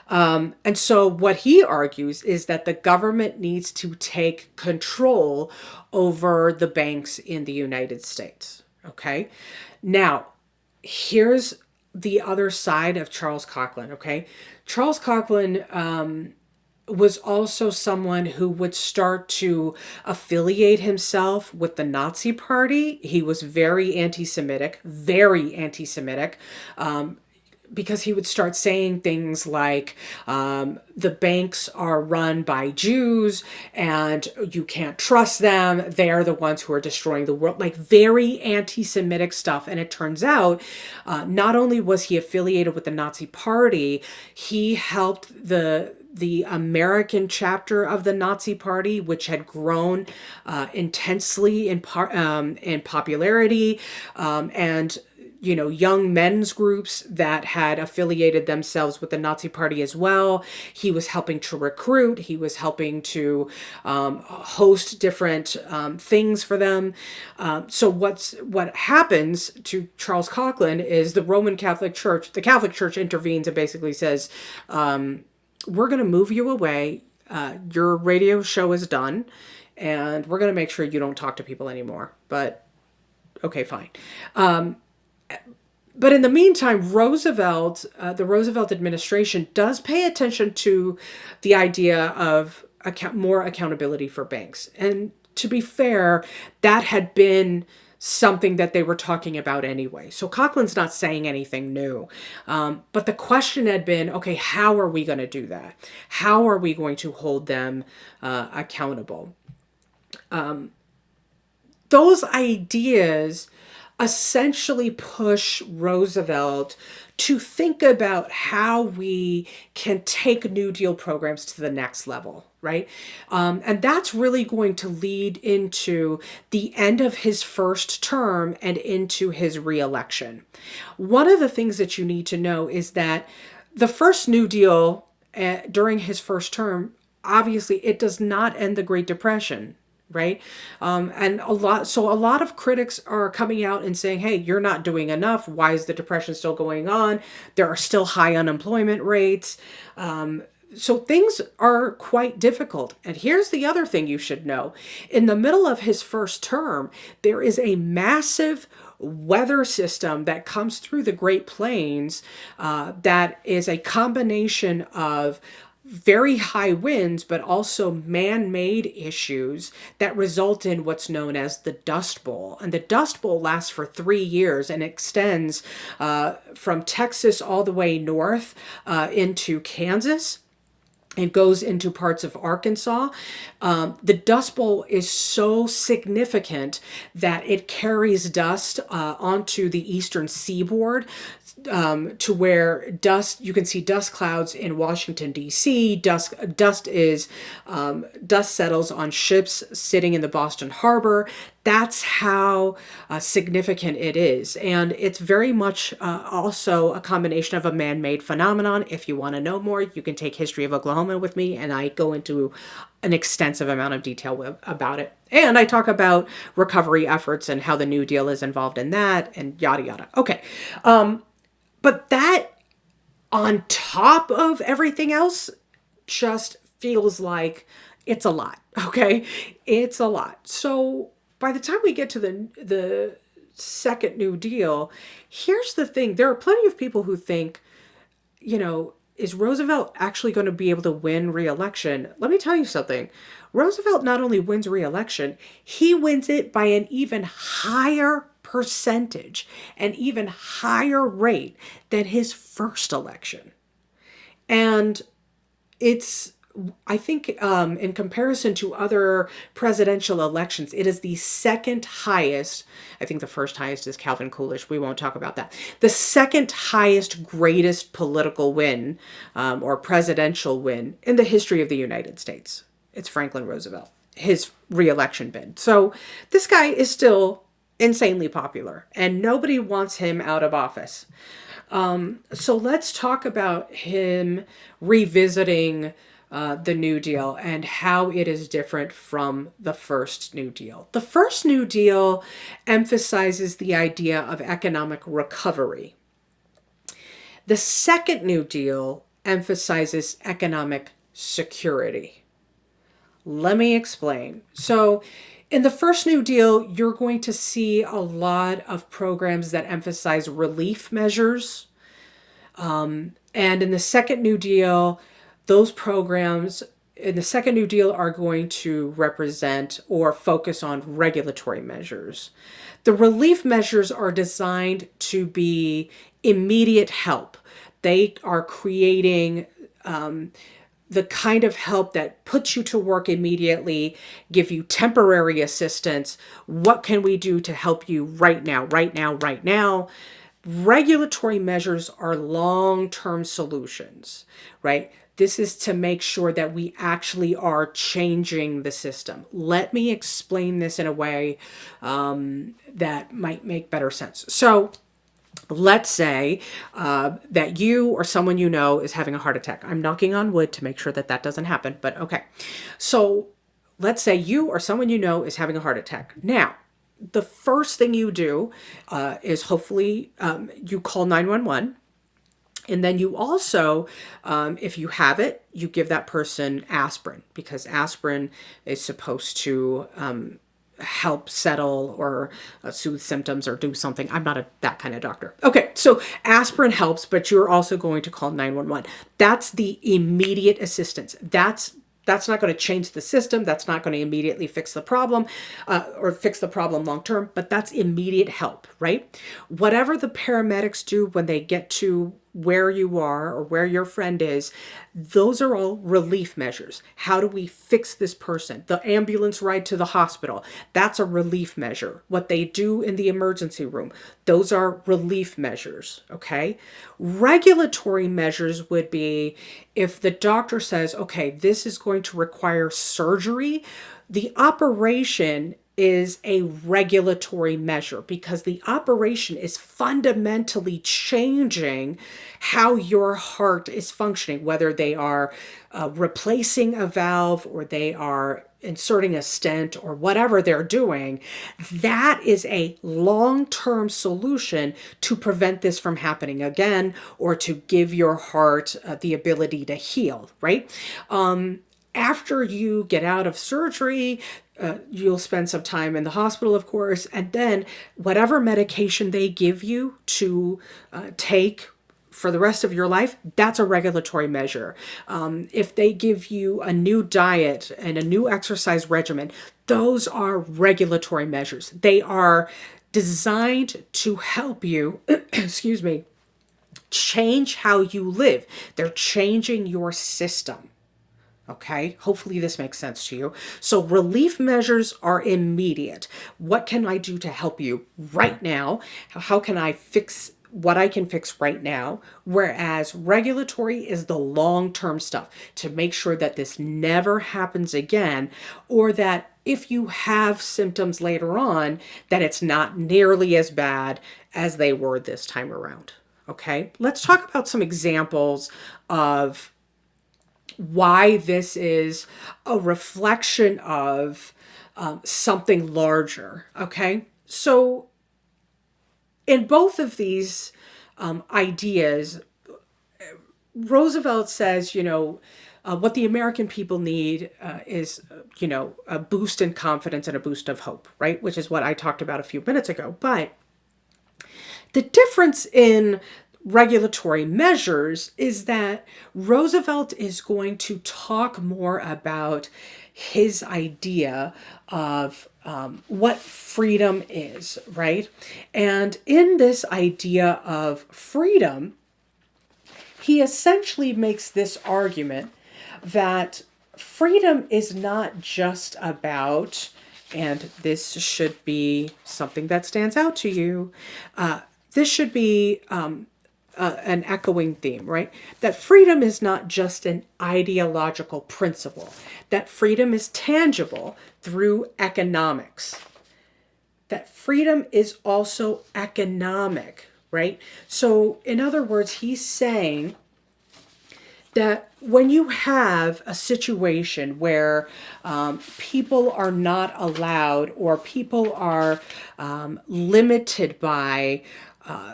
And so what he argues is that the government needs to take control over the banks in the United States. Okay. Now, here's the other side of Charles Coughlin. Okay. Charles Coughlin, was also someone who would start to affiliate himself with the Nazi Party. He was very anti-Semitic, because he would start saying things like, the banks are run by Jews and you can't trust them. They're the ones who are destroying the world, like very anti-Semitic stuff. And it turns out, not only was he affiliated with the Nazi Party, he helped the American chapter of the Nazi Party, which had grown intensely in popularity, and young men's groups that had affiliated themselves with the Nazi Party as well. He was helping to recruit. He was helping to host different things for them. So what happens to Charles Coughlin is the Catholic Church intervenes and basically says, we're going to move you away. Your radio show is done, and we're going to make sure you don't talk to people anymore. But okay, fine. But in the meantime, the Roosevelt administration does pay attention to the idea of more accountability for banks. And to be fair, that had been something that they were talking about anyway. So Coughlin's not saying anything new. But the question had been, okay, how are we going to do that? How are we going to hold them accountable? Those ideas essentially push Roosevelt to think about how we can take New Deal programs to the next level, right? And that's really going to lead into the end of his first term and into his reelection. One of the things that you need to know is that the first New Deal during his first term, obviously it does not end the Great Depression. Right. And a lot of critics are coming out and saying, hey, you're not doing enough. Why is the Depression still going on? There are still high unemployment rates. So things are quite difficult. And here's the other thing you should know. In the middle of his first term, there is a massive weather system that comes through the Great Plains that is a combination of very high winds, but also man-made issues that result in what's known as the Dust Bowl. And the Dust Bowl lasts for 3 years and extends from Texas all the way north into Kansas. It goes into parts of Arkansas. The Dust Bowl is so significant that it carries dust onto the eastern seaboard, to where you can see dust clouds in Washington, D.C. Dust settles on ships sitting in the Boston Harbor. That's how significant it is. And it's very much also a combination of a man-made phenomenon. If you want to know more, you can take History of Oklahoma with me, and I go into an extensive amount of detail about it. And I talk about recovery efforts and how the New Deal is involved in that, and yada, yada. Okay. But that, on top of everything else, just feels like it's a lot. Okay. It's a lot. So by the time we get to the second New Deal, here's the thing. There are plenty of people who think, is Roosevelt actually going to be able to win re-election? Let me tell you something. Roosevelt not only wins re-election, he wins it by an even higher percentage, an even higher rate than his first election. And I think in comparison to other presidential elections, it is the second highest. I think the first highest is Calvin Coolidge. We won't talk about that. The second highest, greatest political win or presidential win in the history of the United States. It's Franklin Roosevelt, his re-election bid. So this guy is still insanely popular and nobody wants him out of office. So let's talk about him revisiting the New Deal and how it is different from the first New Deal. The first New Deal emphasizes the idea of economic recovery. The second New Deal emphasizes economic security. Let me explain. So in the first New Deal, you're going to see a lot of programs that emphasize relief measures. And in the second New Deal, those programs in the second New Deal are going to represent or focus on regulatory measures. The relief measures are designed to be immediate help. They are creating the kind of help that puts you to work immediately, give you temporary assistance. What can we do to help you right now, right now, right now? Regulatory measures are long-term solutions, right? This is to make sure that we actually are changing the system. Let me explain this in a way that might make better sense. So let's say that you or someone you know is having a heart attack. I'm knocking on wood to make sure that that doesn't happen, but okay. So let's say you or someone you know is having a heart attack. Now, the first thing you do is hopefully you call 911. And then you also, if you have it, you give that person aspirin because aspirin is supposed to help settle or soothe symptoms or do something. I'm not that kind of doctor. Okay, so aspirin helps, but you're also going to call 911. That's the immediate assistance. That's not going to change the system. That's not going to immediately fix the problem or fix the problem long term, but that's immediate help, right? Whatever the paramedics do when they get to where you are or where your friend is, those are all relief measures. How do we fix this person? The ambulance ride to the hospital, that's a relief measure. What they do in the emergency room, those are relief measures, okay? Regulatory measures would be if the doctor says, okay, this is going to require surgery, the operation is a regulatory measure because the operation is fundamentally changing how your heart is functioning, whether they are replacing a valve or they are inserting a stent or whatever they're doing. That is a long-term solution to prevent this from happening again or to give your heart the ability to heal, right? After you get out of surgery, you'll spend some time in the hospital, of course, and then whatever medication they give you to take for the rest of your life, that's a regulatory measure. If they give you a new diet and a new exercise regimen, those are regulatory measures. They are designed to help you, excuse me, change how you live. They're changing your system. Okay, hopefully this makes sense to you. So relief measures are immediate. What can I do to help you right now? How can I fix what I can fix right now? Whereas regulatory is the long-term stuff to make sure that this never happens again, or that if you have symptoms later on, that it's not nearly as bad as they were this time around. Okay, let's talk about some examples of why this is a reflection of something larger, okay? So in both of these ideas, Roosevelt says, what the American people need is, a boost in confidence and a boost of hope, right? Which is what I talked about a few minutes ago. But the difference in regulatory measures is that Roosevelt is going to talk more about his idea of what freedom is, right? And in this idea of freedom, he essentially makes this argument that freedom is not just about, and this should be something that stands out to you, this should be an echoing theme, right? That freedom is not just an ideological principle, that freedom is tangible through economics, that freedom is also economic, right? So, in other words, he's saying that when you have a situation where people are not allowed or people are limited by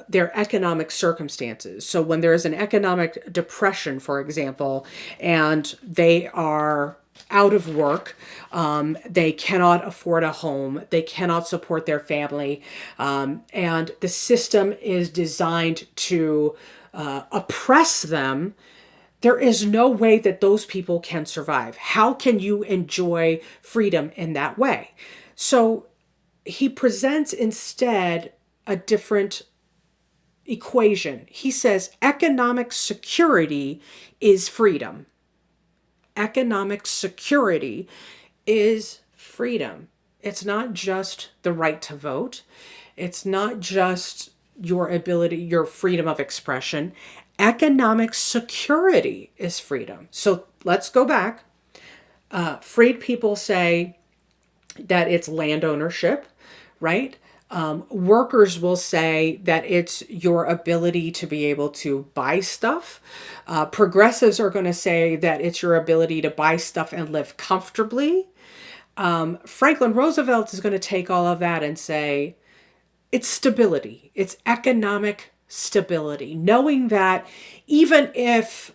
their economic circumstances. So when there is an economic depression, for example, and they are out of work, they cannot afford a home, they cannot support their family, and the system is designed to oppress them, there is no way that those people can survive. How can you enjoy freedom in that way? So he presents instead a different equation. He says economic security is freedom. Economic security is freedom. It's not just the right to vote. It's not just your ability, your freedom of expression. Economic security is freedom. So let's go back. Freed people say that it's land ownership, right? Workers will say that it's your ability to be able to buy stuff. Progressives are going to say that it's your ability to buy stuff and live comfortably. Franklin Roosevelt is going to take all of that and say it's stability. It's economic stability. Knowing that even if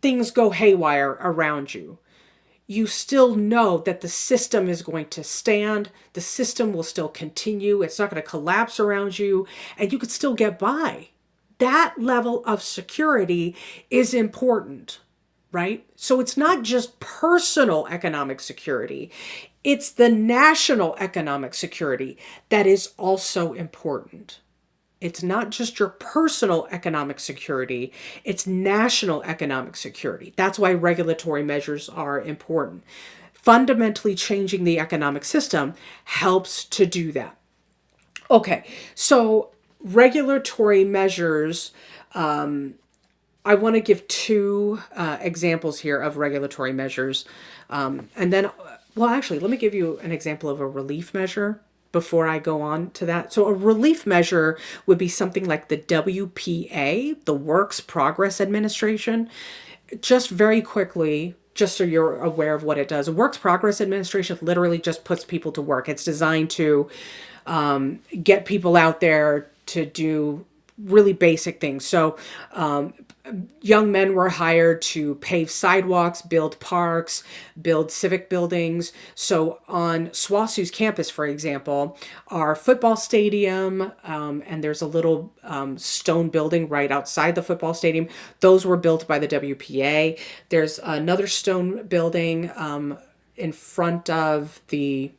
things go haywire around you, you still know that the system is going to stand, the system will still continue, it's not going to collapse around you, and you could still get by. That level of security is important, right? So it's not just personal economic security, it's the national economic security that is also important. It's not just your personal economic security, it's national economic security. That's why regulatory measures are important. Fundamentally changing the economic system helps to do that. Okay, so regulatory measures, I want to give two examples here of regulatory measures. And then, well, actually, let me give you an example of a relief measure before I go on to that. So a relief measure would be something like the WPA, the Works Progress Administration. Just very quickly, just so you're aware of what it does. Works Progress Administration literally just puts people to work. It's designed to get people out there to do really basic things. So young men were hired to pave sidewalks, build parks, build civic buildings. So on SWOSU's campus, for example, our football stadium, and there's a little stone building right outside the football stadium. Those were built by the WPA. There's another stone building in front of the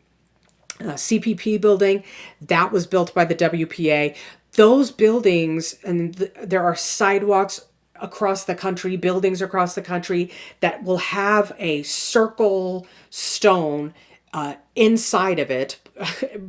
CPP building that was built by the WPA. Those buildings, and there are sidewalks across the country, buildings across the country that will have a circle stone inside of it,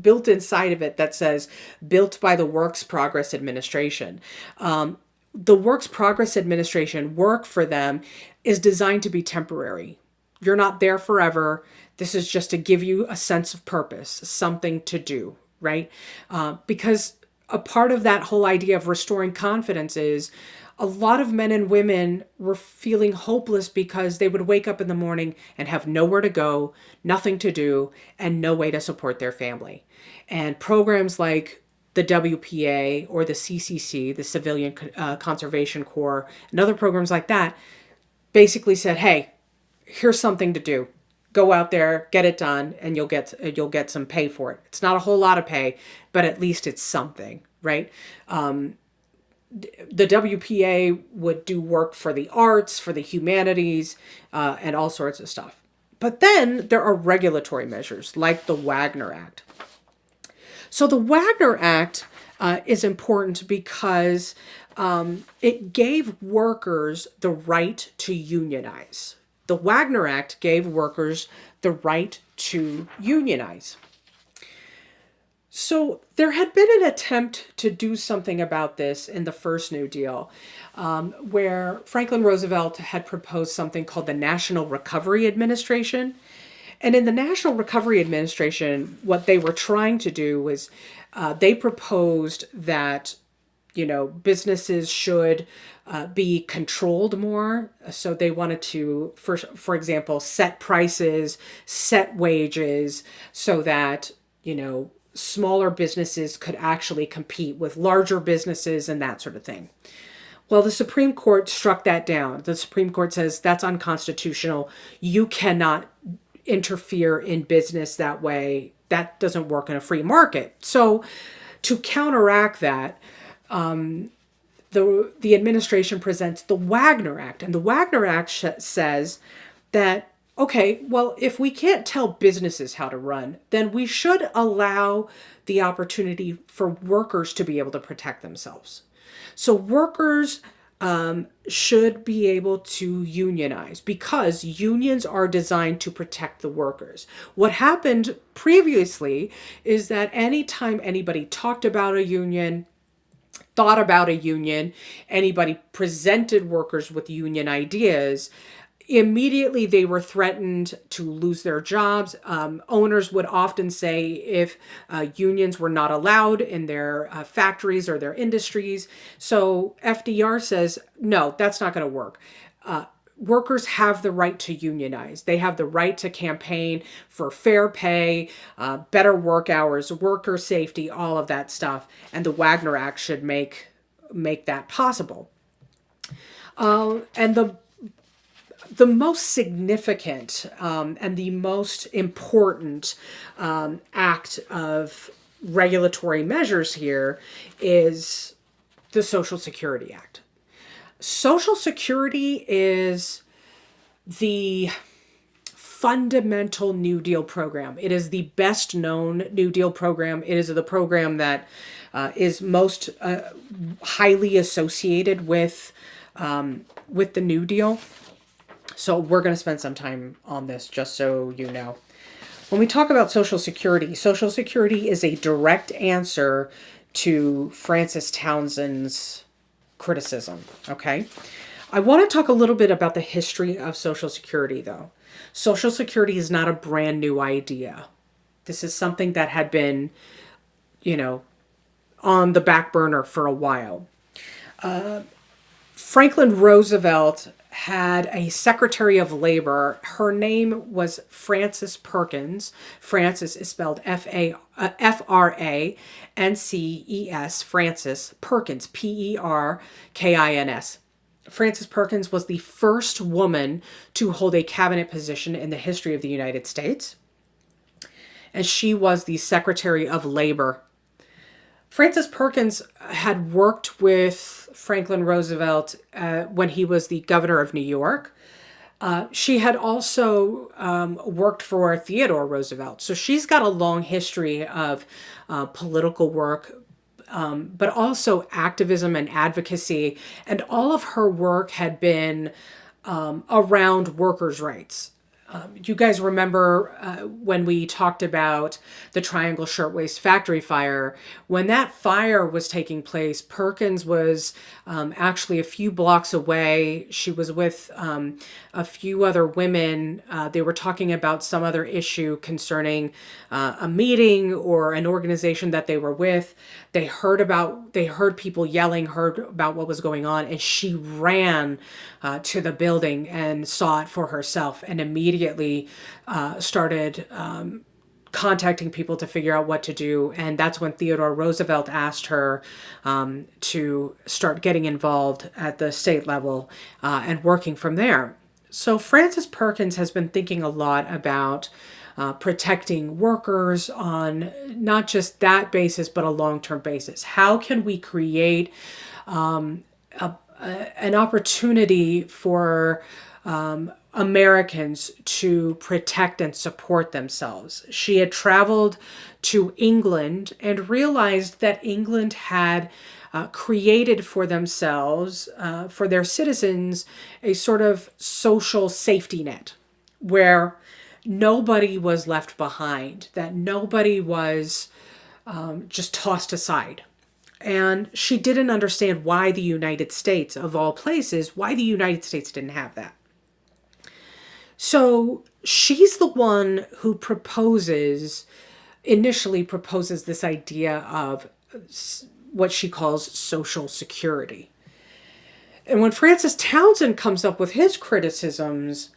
built inside of it, that says built by the Works Progress Administration. The Works Progress Administration, work for them is designed to be temporary. You're not there forever. This is just to give you a sense of purpose, something to do, right? Because a part of that whole idea of restoring confidence is a lot of men and women were feeling hopeless because they would wake up in the morning and have nowhere to go, nothing to do, and no way to support their family. And programs like the WPA or the CCC, the Civilian Conservation Corps, and other programs like that basically said, hey, here's something to do. Go out there, get it done, and you'll get some pay for it. It's not a whole lot of pay, but at least it's something, right? The WPA would do work for the arts, for the humanities, and all sorts of stuff. But then there are regulatory measures like the Wagner Act. So the Wagner Act is important because it gave workers the right to unionize. The Wagner Act gave workers the right to unionize. So there had been an attempt to do something about this in the first New Deal, where Franklin Roosevelt had proposed something called the National Recovery Administration. And in the National Recovery Administration, what they were trying to do was they proposed that, businesses should be controlled more. So they wanted to, for example, set prices, set wages, so that, smaller businesses could actually compete with larger businesses and that sort of thing. Well, the Supreme Court struck that down. The Supreme Court says that's unconstitutional. You cannot interfere in business that way. That doesn't work in a free market. So to counteract that, the administration presents the Wagner Act. And the Wagner Act says that, okay, well, if we can't tell businesses how to run, then we should allow the opportunity for workers to be able to protect themselves. So workers should be able to unionize because unions are designed to protect the workers. What happened previously is that anytime anybody talked about a union, thought about a union, anybody presented workers with union ideas, immediately they were threatened to lose their jobs. Owners would often say if unions were not allowed in their factories or their industries. So FDR says, no, that's not going to work. Workers have the right to unionize. They have the right to campaign for fair pay, better work hours, worker safety, all of that stuff. And the Wagner Act should make that possible. And the most significant and the most important act of regulatory measures here is the Social Security Act. Social Security is the fundamental New Deal program. It is the best known New Deal program. It is the program that is most highly associated with the New Deal. So we're going to spend some time on this, just so you know. When we talk about Social Security is a direct answer to Francis Townsend's criticism, okay? I want to talk a little bit about the history of Social Security, though. Social Security is not a brand new idea. This is something that had been, on the back burner for a while. Franklin Roosevelt had a Secretary of Labor. Her name was Frances Perkins. Frances is spelled F-R-A-N-C-E-S, Frances Perkins, P-E-R-K-I-N-S. Frances Perkins was the first woman to hold a cabinet position in the history of the United States. And she was the Secretary of Labor. Frances Perkins had worked with Franklin Roosevelt when he was the governor of New York. She had also worked for Theodore Roosevelt. So she's got a long history of political work, but also activism and advocacy. And all of her work had been around workers' rights. You guys remember when we talked about the Triangle Shirtwaist Factory fire? When that fire was taking place, Perkins was actually a few blocks away. She was with a few other women. They were talking about some other issue concerning a meeting or an organization that they were with. They heard people yelling, heard about what was going on, and she ran to the building and saw it for herself and immediately started contacting people to figure out what to do. And that's when Theodore Roosevelt asked her to start getting involved at the state level and working from there. So Frances Perkins has been thinking a lot about protecting workers on not just that basis, but a long-term basis. How can we create an opportunity for Americans to protect and support themselves? She had traveled to England and realized that England had created for themselves, for their citizens, a sort of social safety net where nobody was left behind, that nobody was just tossed aside. And she didn't understand why the United States, of all places, why the United States didn't have that. So she's the one who initially proposes this idea of what she calls social security. And when Francis Townsend comes up with his criticisms,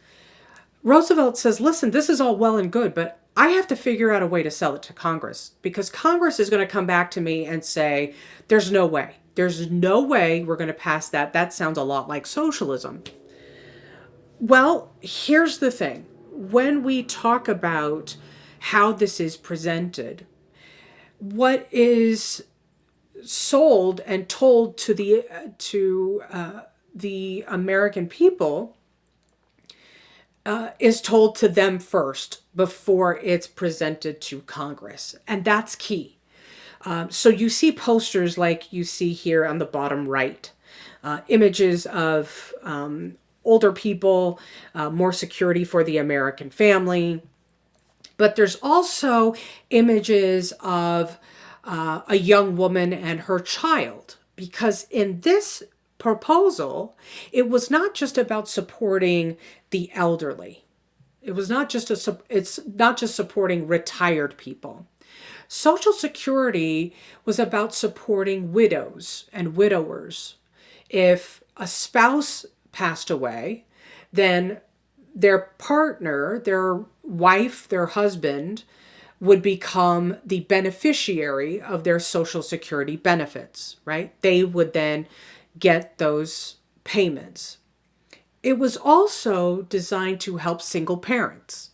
Roosevelt says, listen, this is all well and good, but I have to figure out a way to sell it to Congress, because Congress is going to come back to me and say, there's no way. There's no way we're going to pass that. That sounds a lot like socialism. Well, here's the thing. When we talk about how this is presented, what is sold and told to the American people is told to them first before it's presented to Congress. And that's key. So you see posters like you see here on the bottom right, images of older people, more security for the American family. But there's also images of a young woman and her child, because in this proposal, it was not just about supporting the elderly. It's not just supporting retired people. Social Security was about supporting widows and widowers. If a spouse passed away, then their partner, their wife, their husband, would become the beneficiary of their Social Security benefits, right? They would then get those payments. It was also designed to help single parents.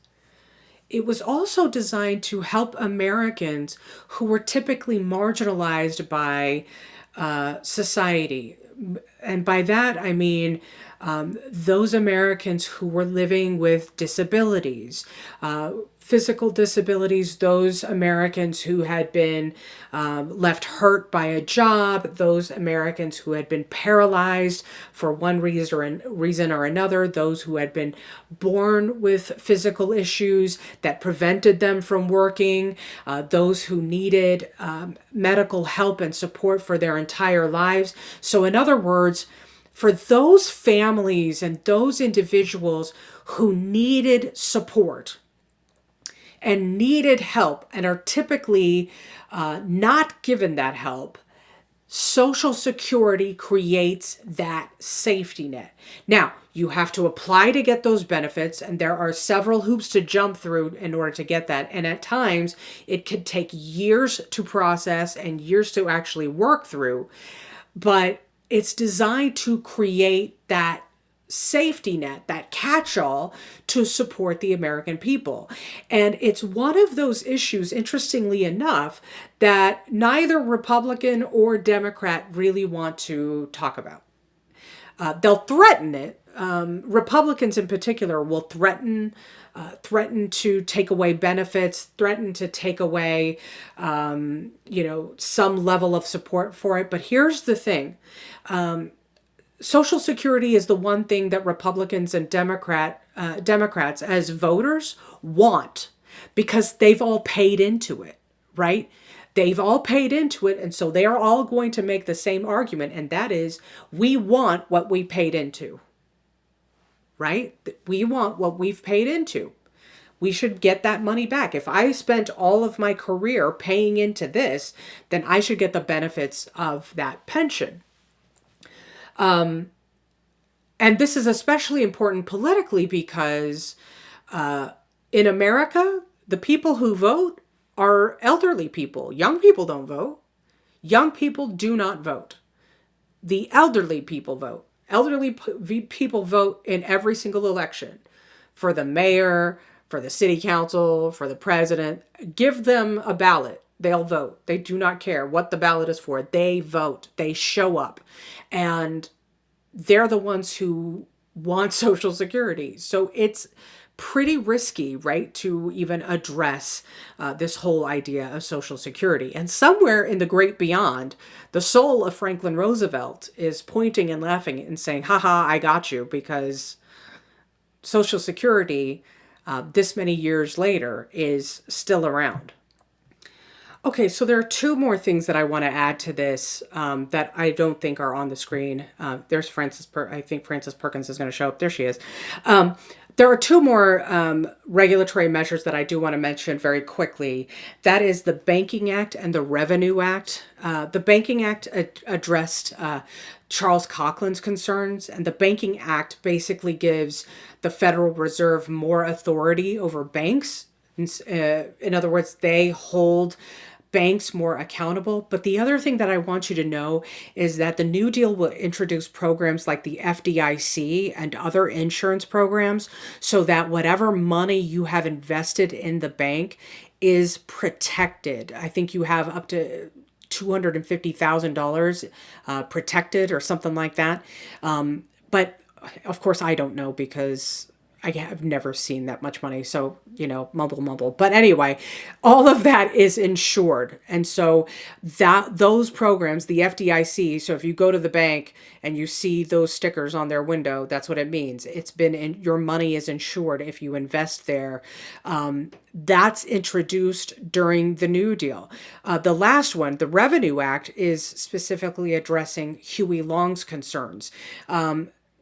It was also designed to help Americans who were typically marginalized by society. And by that, I mean those Americans who were living with disabilities, physical disabilities, those Americans who had been left hurt by a job, those Americans who had been paralyzed for one reason or another, those who had been born with physical issues that prevented them from working, those who needed medical help and support for their entire lives. So in other words, for those families and those individuals who needed support and needed help and are typically not given that help, Social Security creates that safety net. Now, you have to apply to get those benefits, and there are several hoops to jump through in order to get that. And at times, it could take years to process and years to actually work through. But it's designed to create that safety net, that catch-all to support the American people. And it's one of those issues, interestingly enough, that neither Republican or Democrat really want to talk about. They'll threaten it. Republicans in particular will threaten to take away benefits, threaten to take away, some level of support for it. But here's the thing. Social Security is the one thing that Republicans and Democrats as voters want, because they've all paid into it, right? They've all paid into it, and so they are all going to make the same argument, and that is, we want what we paid into, right? We want what we've paid into. We should get that money back. If I spent all of my career paying into this, then I should get the benefits of that pension. And this is especially important politically because in America, the people who vote are elderly people. Young people don't vote. Young people do not vote. The elderly people vote. People vote in every single election for the mayor, for the city council, for the president. Give them a ballot. They'll vote. They do not care what the ballot is for. They vote. They show up. And they're the ones who want Social Security. So it's pretty risky, right, to even address this whole idea of Social Security. And somewhere in the great beyond, the soul of Franklin Roosevelt is pointing and laughing and saying, haha, I got you, because Social Security, this many years later, is still around. Okay, so there are two more things that I want to add to this that I don't think are on the screen. There's I think Frances Perkins is going to show up. There she is. There are two more regulatory measures that I do want to mention very quickly. That is the Banking Act and the Revenue Act. The Banking Act addressed Charles Coughlin's concerns, and the Banking Act basically gives the Federal Reserve more authority over banks. In other words, they hold banks more accountable. But the other thing that I want you to know is that the New Deal will introduce programs like the FDIC and other insurance programs so that whatever money you have invested in the bank is protected. I think you have up to $250,000 protected or something like that. But of course, I don't know because I have never seen that much money. So, mumble. But anyway, all of that is insured. And so those programs, the FDIC, so if you go to the bank and you see those stickers on their window, that's what it means. Your money is insured if you invest there. That's introduced during the New Deal. The last one, the Revenue Act, is specifically addressing Huey Long's concerns.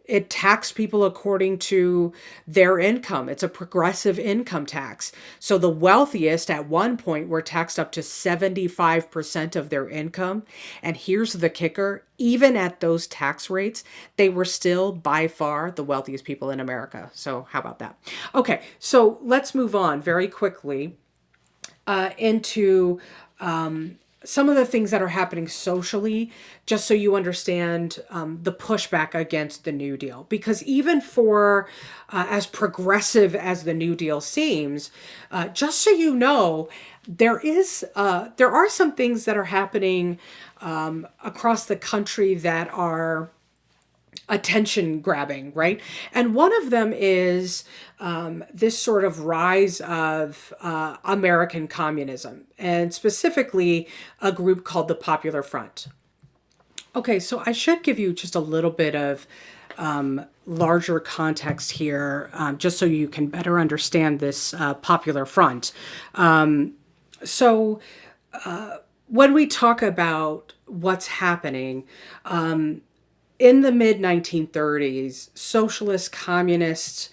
It taxed people according to their income. It's a progressive income tax. So the wealthiest at one point were taxed up to 75% of their income. And here's the kicker. Even at those tax rates, they were still by far the wealthiest people in America. So how about that? Okay, so let's move on very quickly into some of the things that are happening socially, just so you understand the pushback against the New Deal. Because even for as progressive as the New Deal seems, just so you know, there are some things that are happening across the country that are attention grabbing, right? And one of them is this sort of rise of American communism, and specifically a group called the Popular Front. Okay, so I should give you just a little bit of larger context here, just so you can better understand this Popular Front. So when we talk about what's happening, in the mid-1930s, socialists, communists,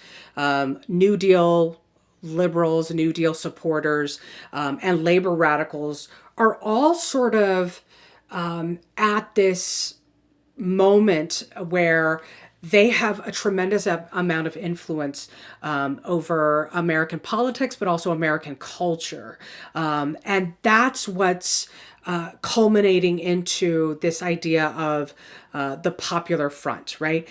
New Deal liberals, New Deal supporters, and labor radicals are all sort of at this moment where they have a tremendous amount of influence over American politics, but also American culture. And that's what's culminating into this idea of the Popular Front, right?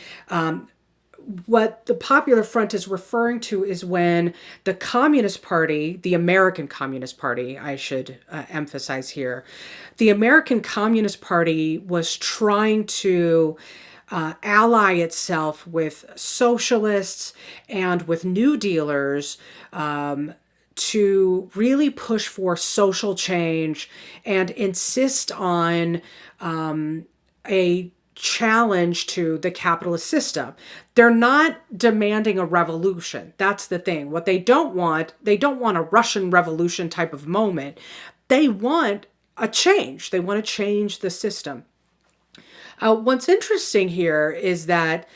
What the Popular Front is referring to is when the Communist Party, the American Communist Party, I should emphasize here, the American Communist Party was trying to ally itself with socialists and with New Dealers to really push for social change and insist on a challenge to the capitalist system. They're not demanding a revolution. That's the thing. What they don't want a Russian Revolution type of moment. They want a change. They want to change the system. What's interesting here is that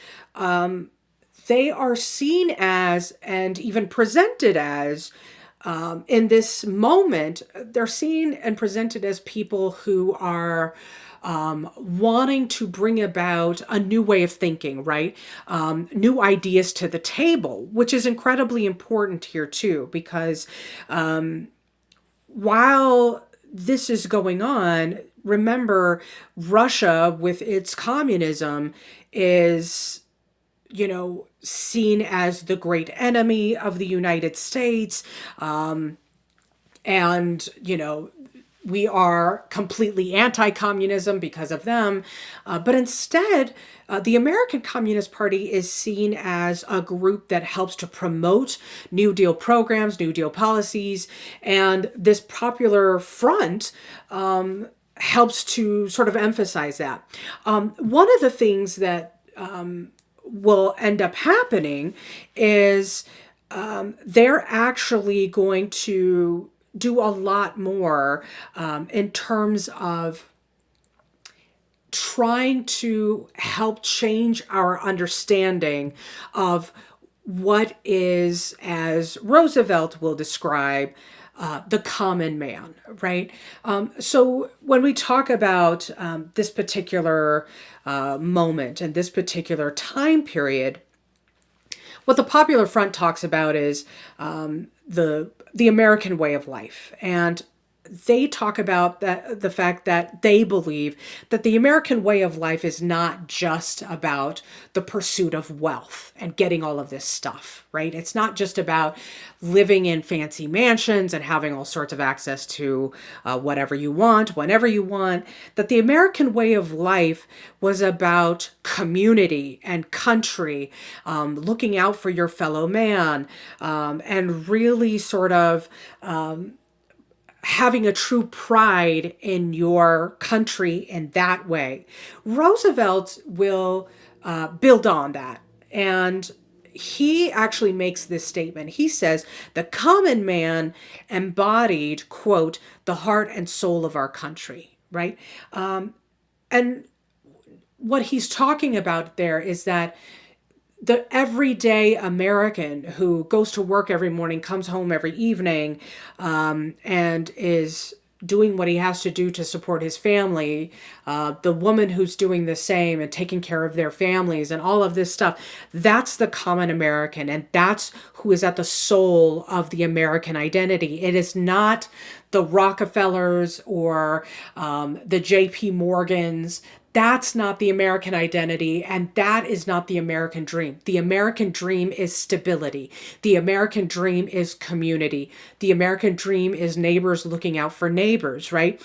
they are seen as, and even presented as, in this moment, they're seen and presented as people who are wanting to bring about a new way of thinking, right? New ideas to the table, which is incredibly important here too, because while this is going on, remember, Russia with its communism is, seen as the great enemy of the United States. And, we are completely anti-communism because of them. But instead, the American Communist Party is seen as a group that helps to promote New Deal programs, New Deal policies, and this Popular Front helps to sort of emphasize that. One of the things that will end up happening is they're actually going to do a lot more in terms of trying to help change our understanding of what is, as Roosevelt will describe, the common man, right? So when we talk about this particular moment and this particular time period, what the Popular Front talks about is the American way of life. And they talk about the fact that they believe that the American way of life is not just about the pursuit of wealth and getting all of this stuff, right? It's not just about living in fancy mansions and having all sorts of access to whatever you want, whenever you want. That the American way of life was about community and country, looking out for your fellow man, and really sort of having a true pride in your country in that way. Roosevelt will build on that. And he actually makes this statement. He says, the common man embodied, quote, the heart and soul of our country, right? And what he's talking about there is that the everyday American who goes to work every morning, comes home every evening, and is doing what he has to do to support his family, the woman who's doing the same and taking care of their families and all of this stuff, that's the common American, and that's who is at the soul of the American identity. It is not the Rockefellers or the J.P. Morgans. That's not the American identity, and that is not the American dream. The American dream is stability. The American dream is community. The American dream is neighbors looking out for neighbors, right?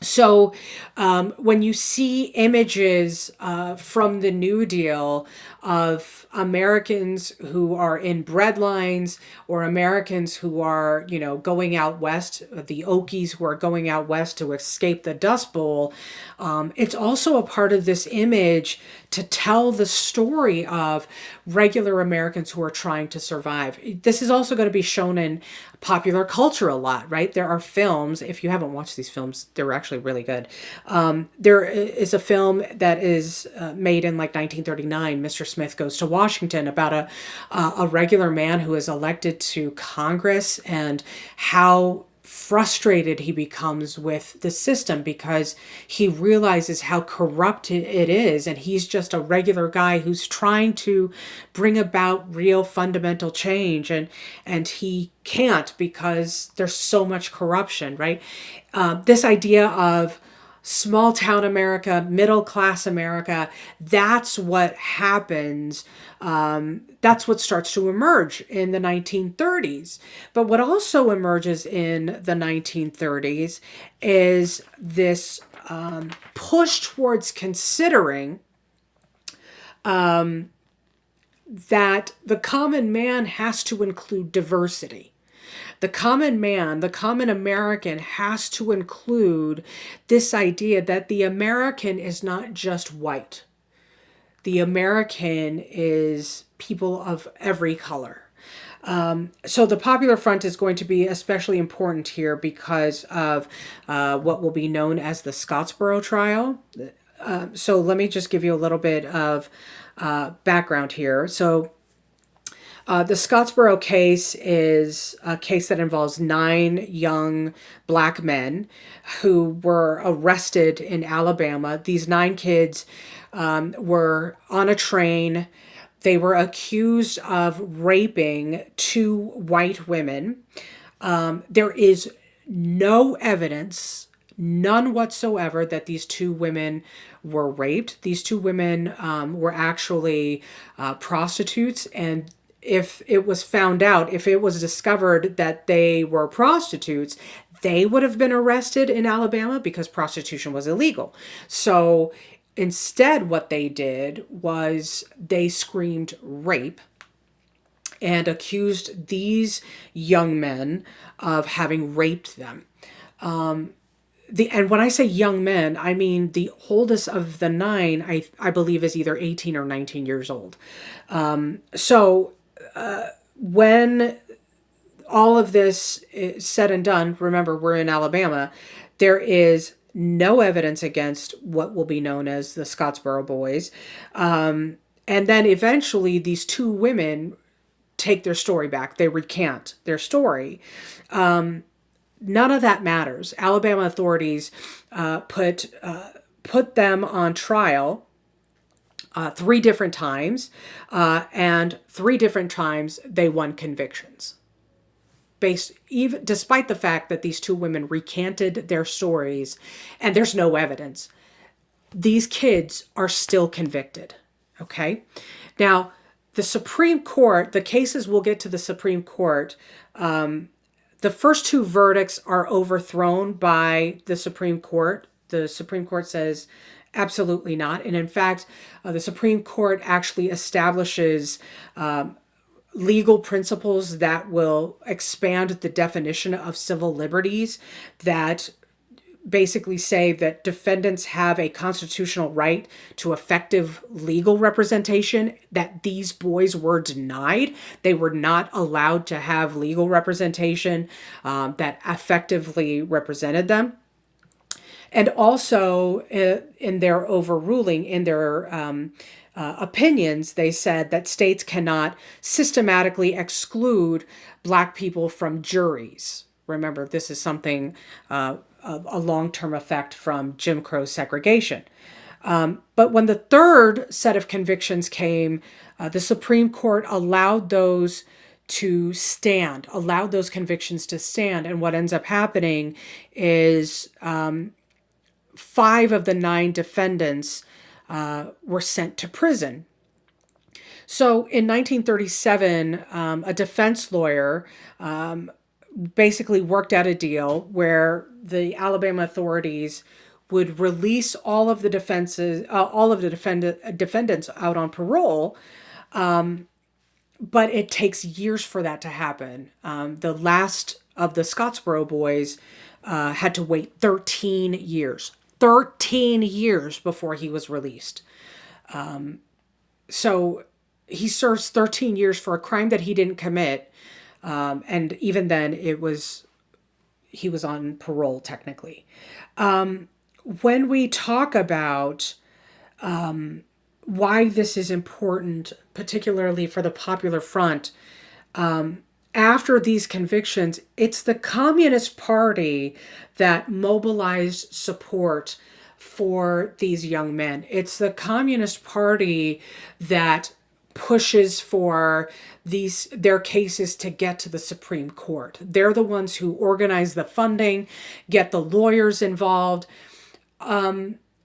So when you see images from the New Deal of Americans who are in breadlines or Americans who are, going out west, the Okies who are going out west to escape the Dust Bowl, it's also a part of this image to tell the story of regular Americans who are trying to survive. This is also going to be shown in popular culture a lot, right? There are films, if you haven't watched these films, they're actually really good. There is a film that is made in like 1939, Mr. Smith Goes to Washington, about a regular man who is elected to Congress and how frustrated he becomes with the system because he realizes how corrupt it is, and he's just a regular guy who's trying to bring about real fundamental change, and he can't because there's so much corruption, right? This idea of small town America, middle class America, that's what happens. That's what starts to emerge in the 1930s. But what also emerges in the 1930s is this push towards considering that the common man has to include diversity. The common man, the common American, has to include this idea that the American is not just white. The American is people of every color. So the Popular Front is going to be especially important here because of what will be known as the Scottsboro trial. So let me just give you a little bit of background here. So the Scottsboro case is a case that involves 9 young black men who were arrested in Alabama. These 9 kids were on a train. They were accused of raping 2 white women. There is no evidence, none whatsoever that these two women were raped. These two women were actually prostitutes, and if it was found out, if it was discovered that they were prostitutes, they would have been arrested in Alabama because prostitution was illegal. So instead, what they did was they screamed rape and accused these young men of having raped them. And when I say young men, I mean the oldest of the nine, I believe, is either 18 or 19 years old. So when all of this is said and done, remember, we're in Alabama, there is no evidence against what will be known as the Scottsboro Boys. And then eventually these two women take their story back. They recant their story. None of that matters. Alabama authorities put them on trial 3 different times, and 3 different times they won convictions. Despite the fact that these two women recanted their stories, and there's no evidence, these kids are still convicted. Okay, now the Supreme Court, the cases will get to the Supreme Court. The first 2 verdicts are overthrown by the Supreme Court. The Supreme Court says absolutely not. And in fact, the Supreme Court actually establishes legal principles that will expand the definition of civil liberties, that basically say that defendants have a constitutional right to effective legal representation, that these boys were denied. They were not allowed to have legal representation that effectively represented them. And also in their overruling, in their opinions, they said that states cannot systematically exclude Black people from juries. Remember, this is something, a long-term effect from Jim Crow segregation. But when the 3rd set of convictions came, the Supreme Court allowed those to stand, allowed those convictions to stand. And what ends up happening is 5 of the 9 defendants were sent to prison. So in 1937, a defense lawyer basically worked out a deal where the Alabama authorities would release all of the defendants out on parole, but it takes years for that to happen. The last of the Scottsboro Boys had to wait 13 years before he was released. So he serves 13 years for a crime that he didn't commit. And even then he was on parole technically. When we talk about why this is important, particularly for the Popular Front, after these convictions, it's the Communist Party that mobilized support for these young men. It's the Communist Party that pushes for their cases to get to the Supreme Court. They're the ones who organize the funding, get the lawyers involved.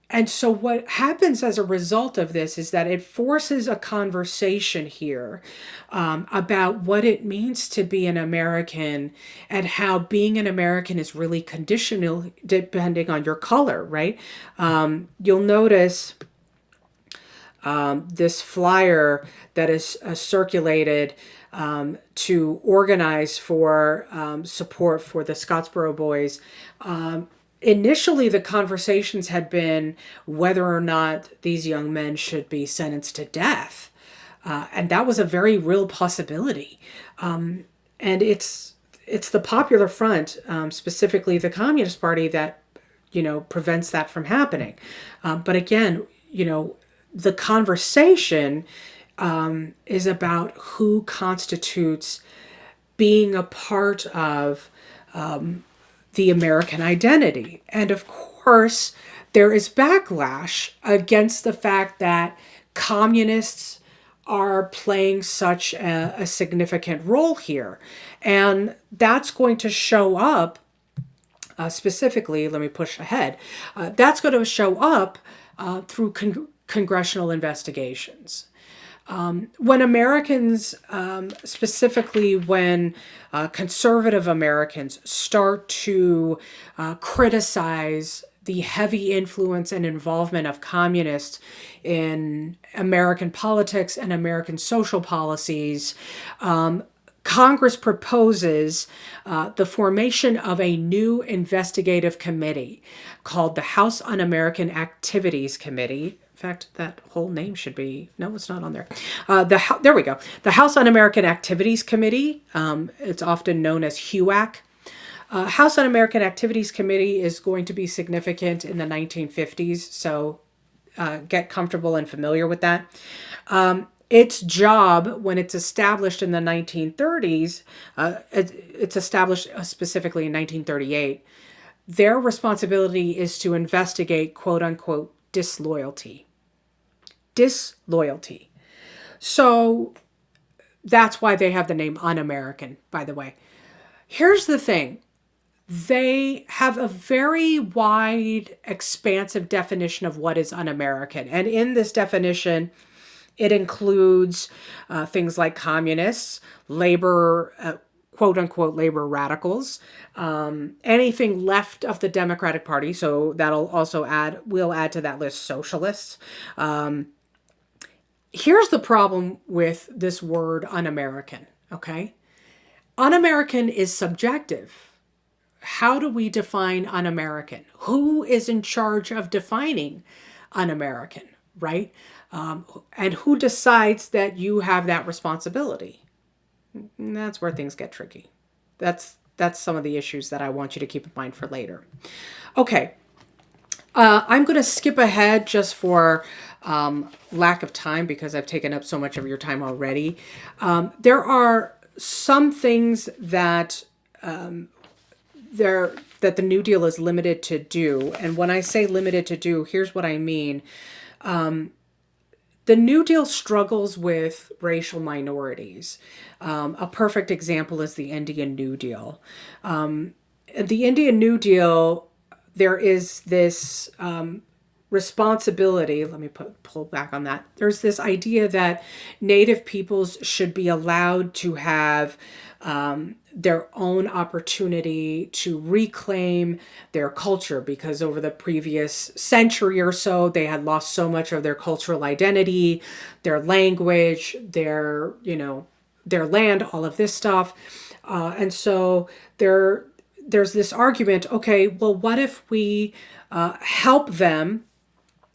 And so what happens as a result of this is that it forces a conversation here about what it means to be an American, and how being an American is really conditional depending on your color, right? You'll notice this flyer that is circulated to organize for support for the Scottsboro Boys. Initially, the conversations had been whether or not these young men should be sentenced to death. And that was a very real possibility. And it's the Popular Front, specifically the Communist Party, that, prevents that from happening. But again, the conversation is about who constitutes being a part of the American identity. And of course, there is backlash against the fact that communists are playing such a significant role here. And that's going to show up specifically, let me push ahead, that's going to show up through congressional investigations. When Americans, specifically when conservative Americans, start to criticize the heavy influence and involvement of communists in American politics and American social policies, Congress proposes the formation of a new investigative committee called the House Un-American Activities Committee. In fact, that whole name should be, no, it's not on there. There we go. The House Un-American Activities Committee. It's often known as HUAC. House Un-American Activities Committee is going to be significant in the 1950s, so get comfortable and familiar with that. Its job, when it's established in the 1930s, it's established specifically in 1938, their responsibility is to investigate, quote unquote, disloyalty. Disloyalty. So that's why they have the name Un-American, by the way. Here's the thing. They have a very wide, expansive definition of what is un-American. And in this definition, it includes things like communists, labor, quote unquote, labor radicals, anything left of the Democratic Party. So that'll also we'll add to that list socialists. Here's the problem with this word un-American, okay? Un-American is subjective. How do we define un-American? Who is in charge of defining un-American, right? And who decides that you have that responsibility? And that's where things get tricky. That's some of the issues that I want you to keep in mind for later. Okay, I'm going to skip ahead just for lack of time because I've taken up so much of your time already. There are some things that that the New Deal is limited to do. And when I say limited to do, here's what I mean. The New Deal struggles with racial minorities. A perfect example is the Indian New Deal. The Indian New Deal, there is this responsibility. Let me pull back on that. There's this idea that Native peoples should be allowed to have their own opportunity to reclaim their culture, because over the previous century or so, they had lost so much of their cultural identity, their language, their land, all of this stuff. And so there's this argument, okay, well, what if we help them?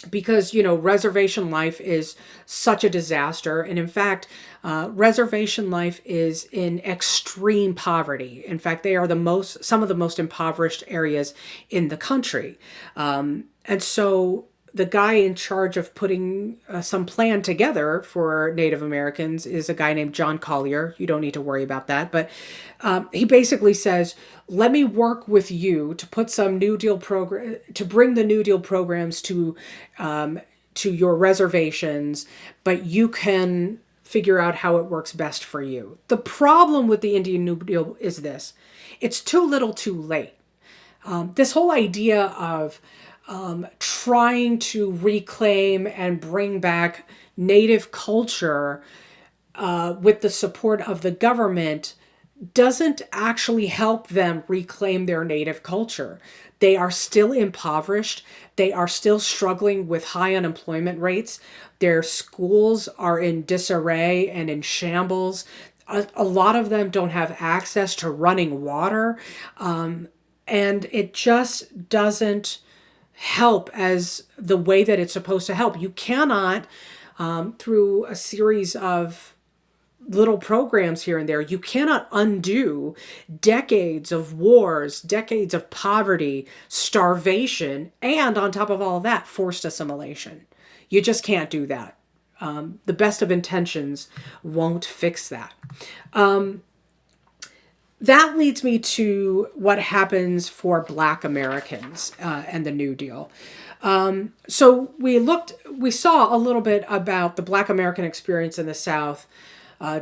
Because, reservation life is such a disaster. And in fact, reservation life is in extreme poverty. In fact, they are some of the most impoverished areas in the country. And so the guy in charge of putting some plan together for Native Americans is a guy named John Collier. You don't need to worry about that. But he basically says, let me work with you to put some New Deal program, to bring the New Deal programs to your reservations, but you can figure out how it works best for you. The problem with the Indian New Deal is this: it's too little too late. This whole idea of trying to reclaim and bring back Native culture with the support of the government doesn't actually help them reclaim their Native culture. They are still impoverished. They are still struggling with high unemployment rates. Their schools are in disarray and in shambles. A lot of them don't have access to running water. And it just doesn't help as the way that it's supposed to help. You cannot, through a series of little programs here and there, you cannot undo decades of wars, decades of poverty, starvation, and on top of all of that, forced assimilation. You just can't do that. The best of intentions won't fix that. That leads me to what happens for Black Americans and the New Deal. So we saw a little bit about the Black American experience in the South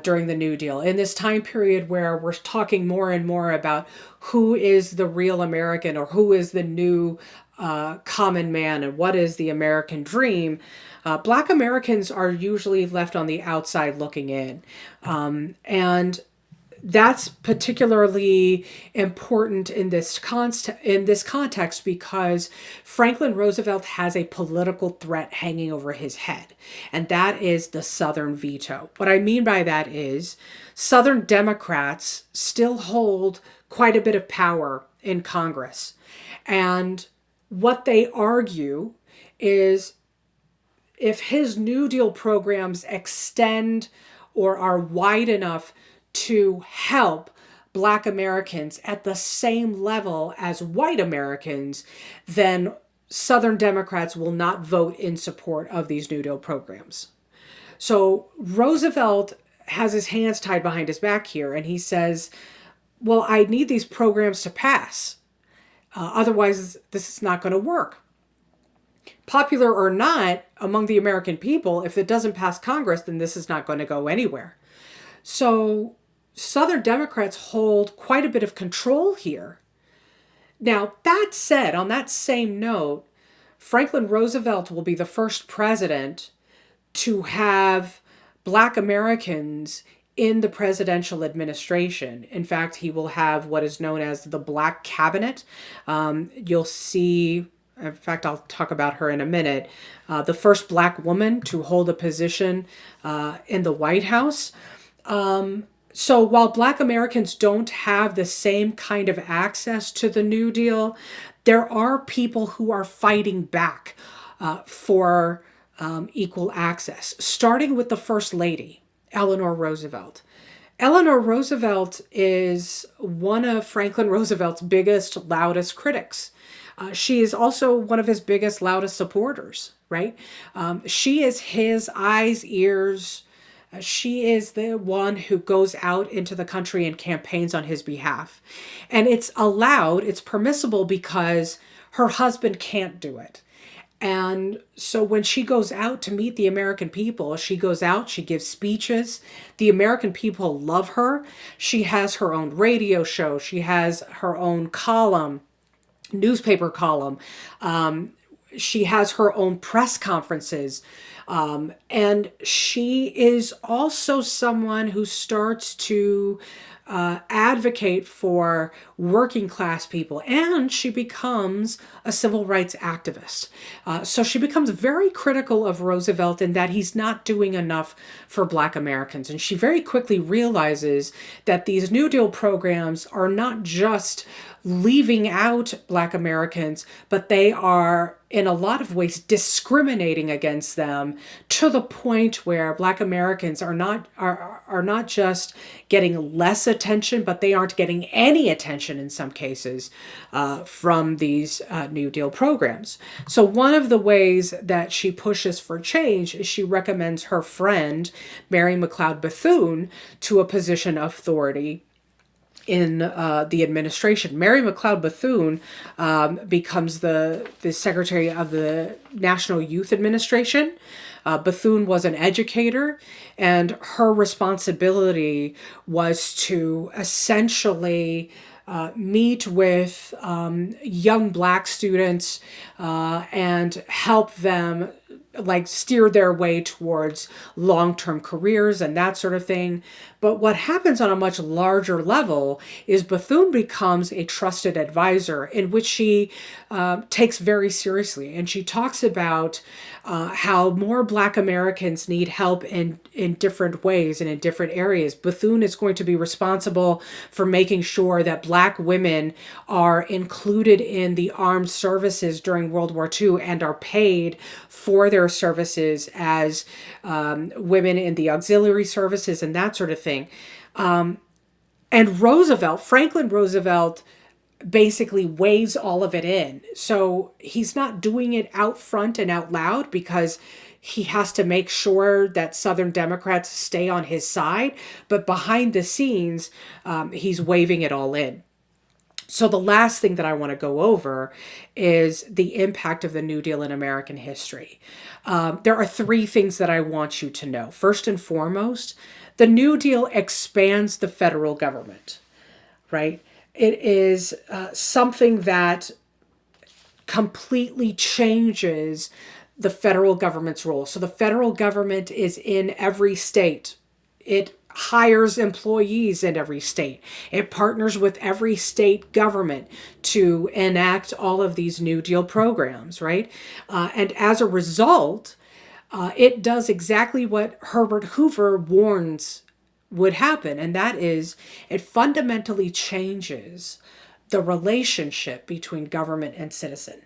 during the New Deal. In this time period where we're talking more and more about who is the real American or who is the new common man and what is the American dream, Black Americans are usually left on the outside looking in. And that's particularly important in this context because Franklin Roosevelt has a political threat hanging over his head, and that is the Southern veto. What I mean by that is Southern Democrats still hold quite a bit of power in Congress, and what they argue is if his New Deal programs extend or are wide enough to help Black Americans at the same level as white Americans, then Southern Democrats will not vote in support of these New Deal programs. So Roosevelt has his hands tied behind his back here, and he says, well, I need these programs to pass. Otherwise, this is not going to work. Popular or not among the American people, if it doesn't pass Congress, then this is not going to go anywhere. So Southern Democrats hold quite a bit of control here. Now, that said, on that same note, Franklin Roosevelt will be the first president to have Black Americans in the presidential administration. In fact, he will have what is known as the Black Cabinet. You'll see, in fact, I'll talk about her in a minute, the first Black woman to hold a position in the White House. So while Black Americans don't have the same kind of access to the New Deal, there are people who are fighting back for equal access, starting with the First Lady, Eleanor Roosevelt. Eleanor Roosevelt is one of Franklin Roosevelt's biggest, loudest critics. She is also one of his biggest, loudest supporters, right? She is his eyes, ears. She is the one who goes out into the country and campaigns on his behalf. And it's allowed, it's permissible because her husband can't do it. And so when she goes out to meet the American people, she goes out, she gives speeches. The American people love her. She has her own radio show. She has her own column, newspaper column. She has her own press conferences. And she is also someone who starts to advocate for working class people, and she becomes a civil rights activist. So she becomes very critical of Roosevelt in that he's not doing enough for Black Americans. And she very quickly realizes that these New Deal programs are not just leaving out Black Americans, but they are in a lot of ways discriminating against them to the point where Black Americans are not just getting less attention, but they aren't getting any attention in some cases from these New Deal programs. So one of the ways that she pushes for change is she recommends her friend, Mary McLeod Bethune, to a position of authority in the administration. Mary McLeod Bethune becomes the secretary of the National Youth Administration. Bethune was an educator, and her responsibility was to essentially meet with young Black students and help them steer their way towards long-term careers and that sort of thing. But what happens on a much larger level is Bethune becomes a trusted advisor in which she takes very seriously. And she talks about how more Black Americans need help in different ways and in different areas. Bethune is going to be responsible for making sure that Black women are included in the armed services during World War II and are paid for their services as women in the auxiliary services and that sort of thing. And Franklin Roosevelt, basically weighs all of it in. So he's not doing it out front and out loud because he has to make sure that Southern Democrats stay on his side. But behind the scenes, he's waving it all in. So the last thing that I want to go over is the impact of the New Deal in American history. There are three things that I want you to know. First and foremost, the New Deal expands the federal government, right? It is something that completely changes the federal government's role. So the federal government is in every state. It hires employees in every state. It partners with every state government to enact all of these New Deal programs, right? And as a result, it does exactly what Herbert Hoover warns would happen, and that is it fundamentally changes the relationship between government and citizen.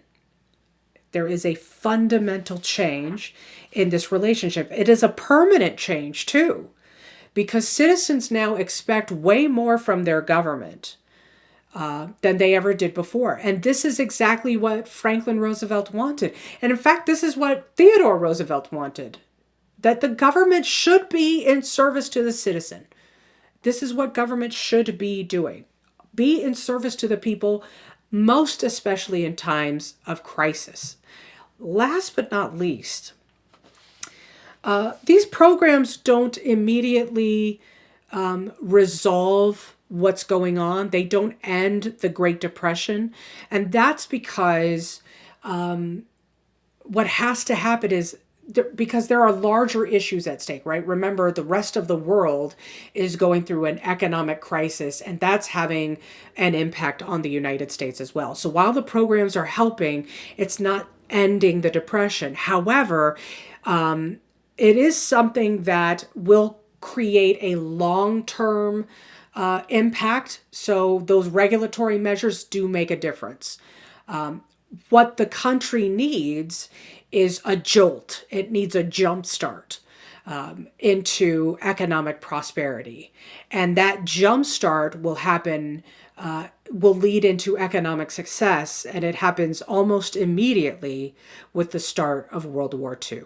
There is a fundamental change in this relationship. It is a permanent change, too, because citizens now expect way more from their government than they ever did before. And this is exactly what Franklin Roosevelt wanted. And in fact, this is what Theodore Roosevelt wanted, that the government should be in service to the citizen. This is what government should be doing. Be in service to the people, most especially in times of crisis. Last but not least, these programs don't immediately resolve what's going on. They don't end the Great Depression. And that's because what has to happen is because there are larger issues at stake, right? Remember, the rest of the world is going through an economic crisis, and that's having an impact on the United States as well. So while the programs are helping, it's not ending the Depression. However, it is something that will create a long-term impact. So those regulatory measures do make a difference. What the country needs is a jolt. It needs a jump start into economic prosperity. And that jump start will happen, will lead into economic success. And it happens almost immediately with the start of World War II.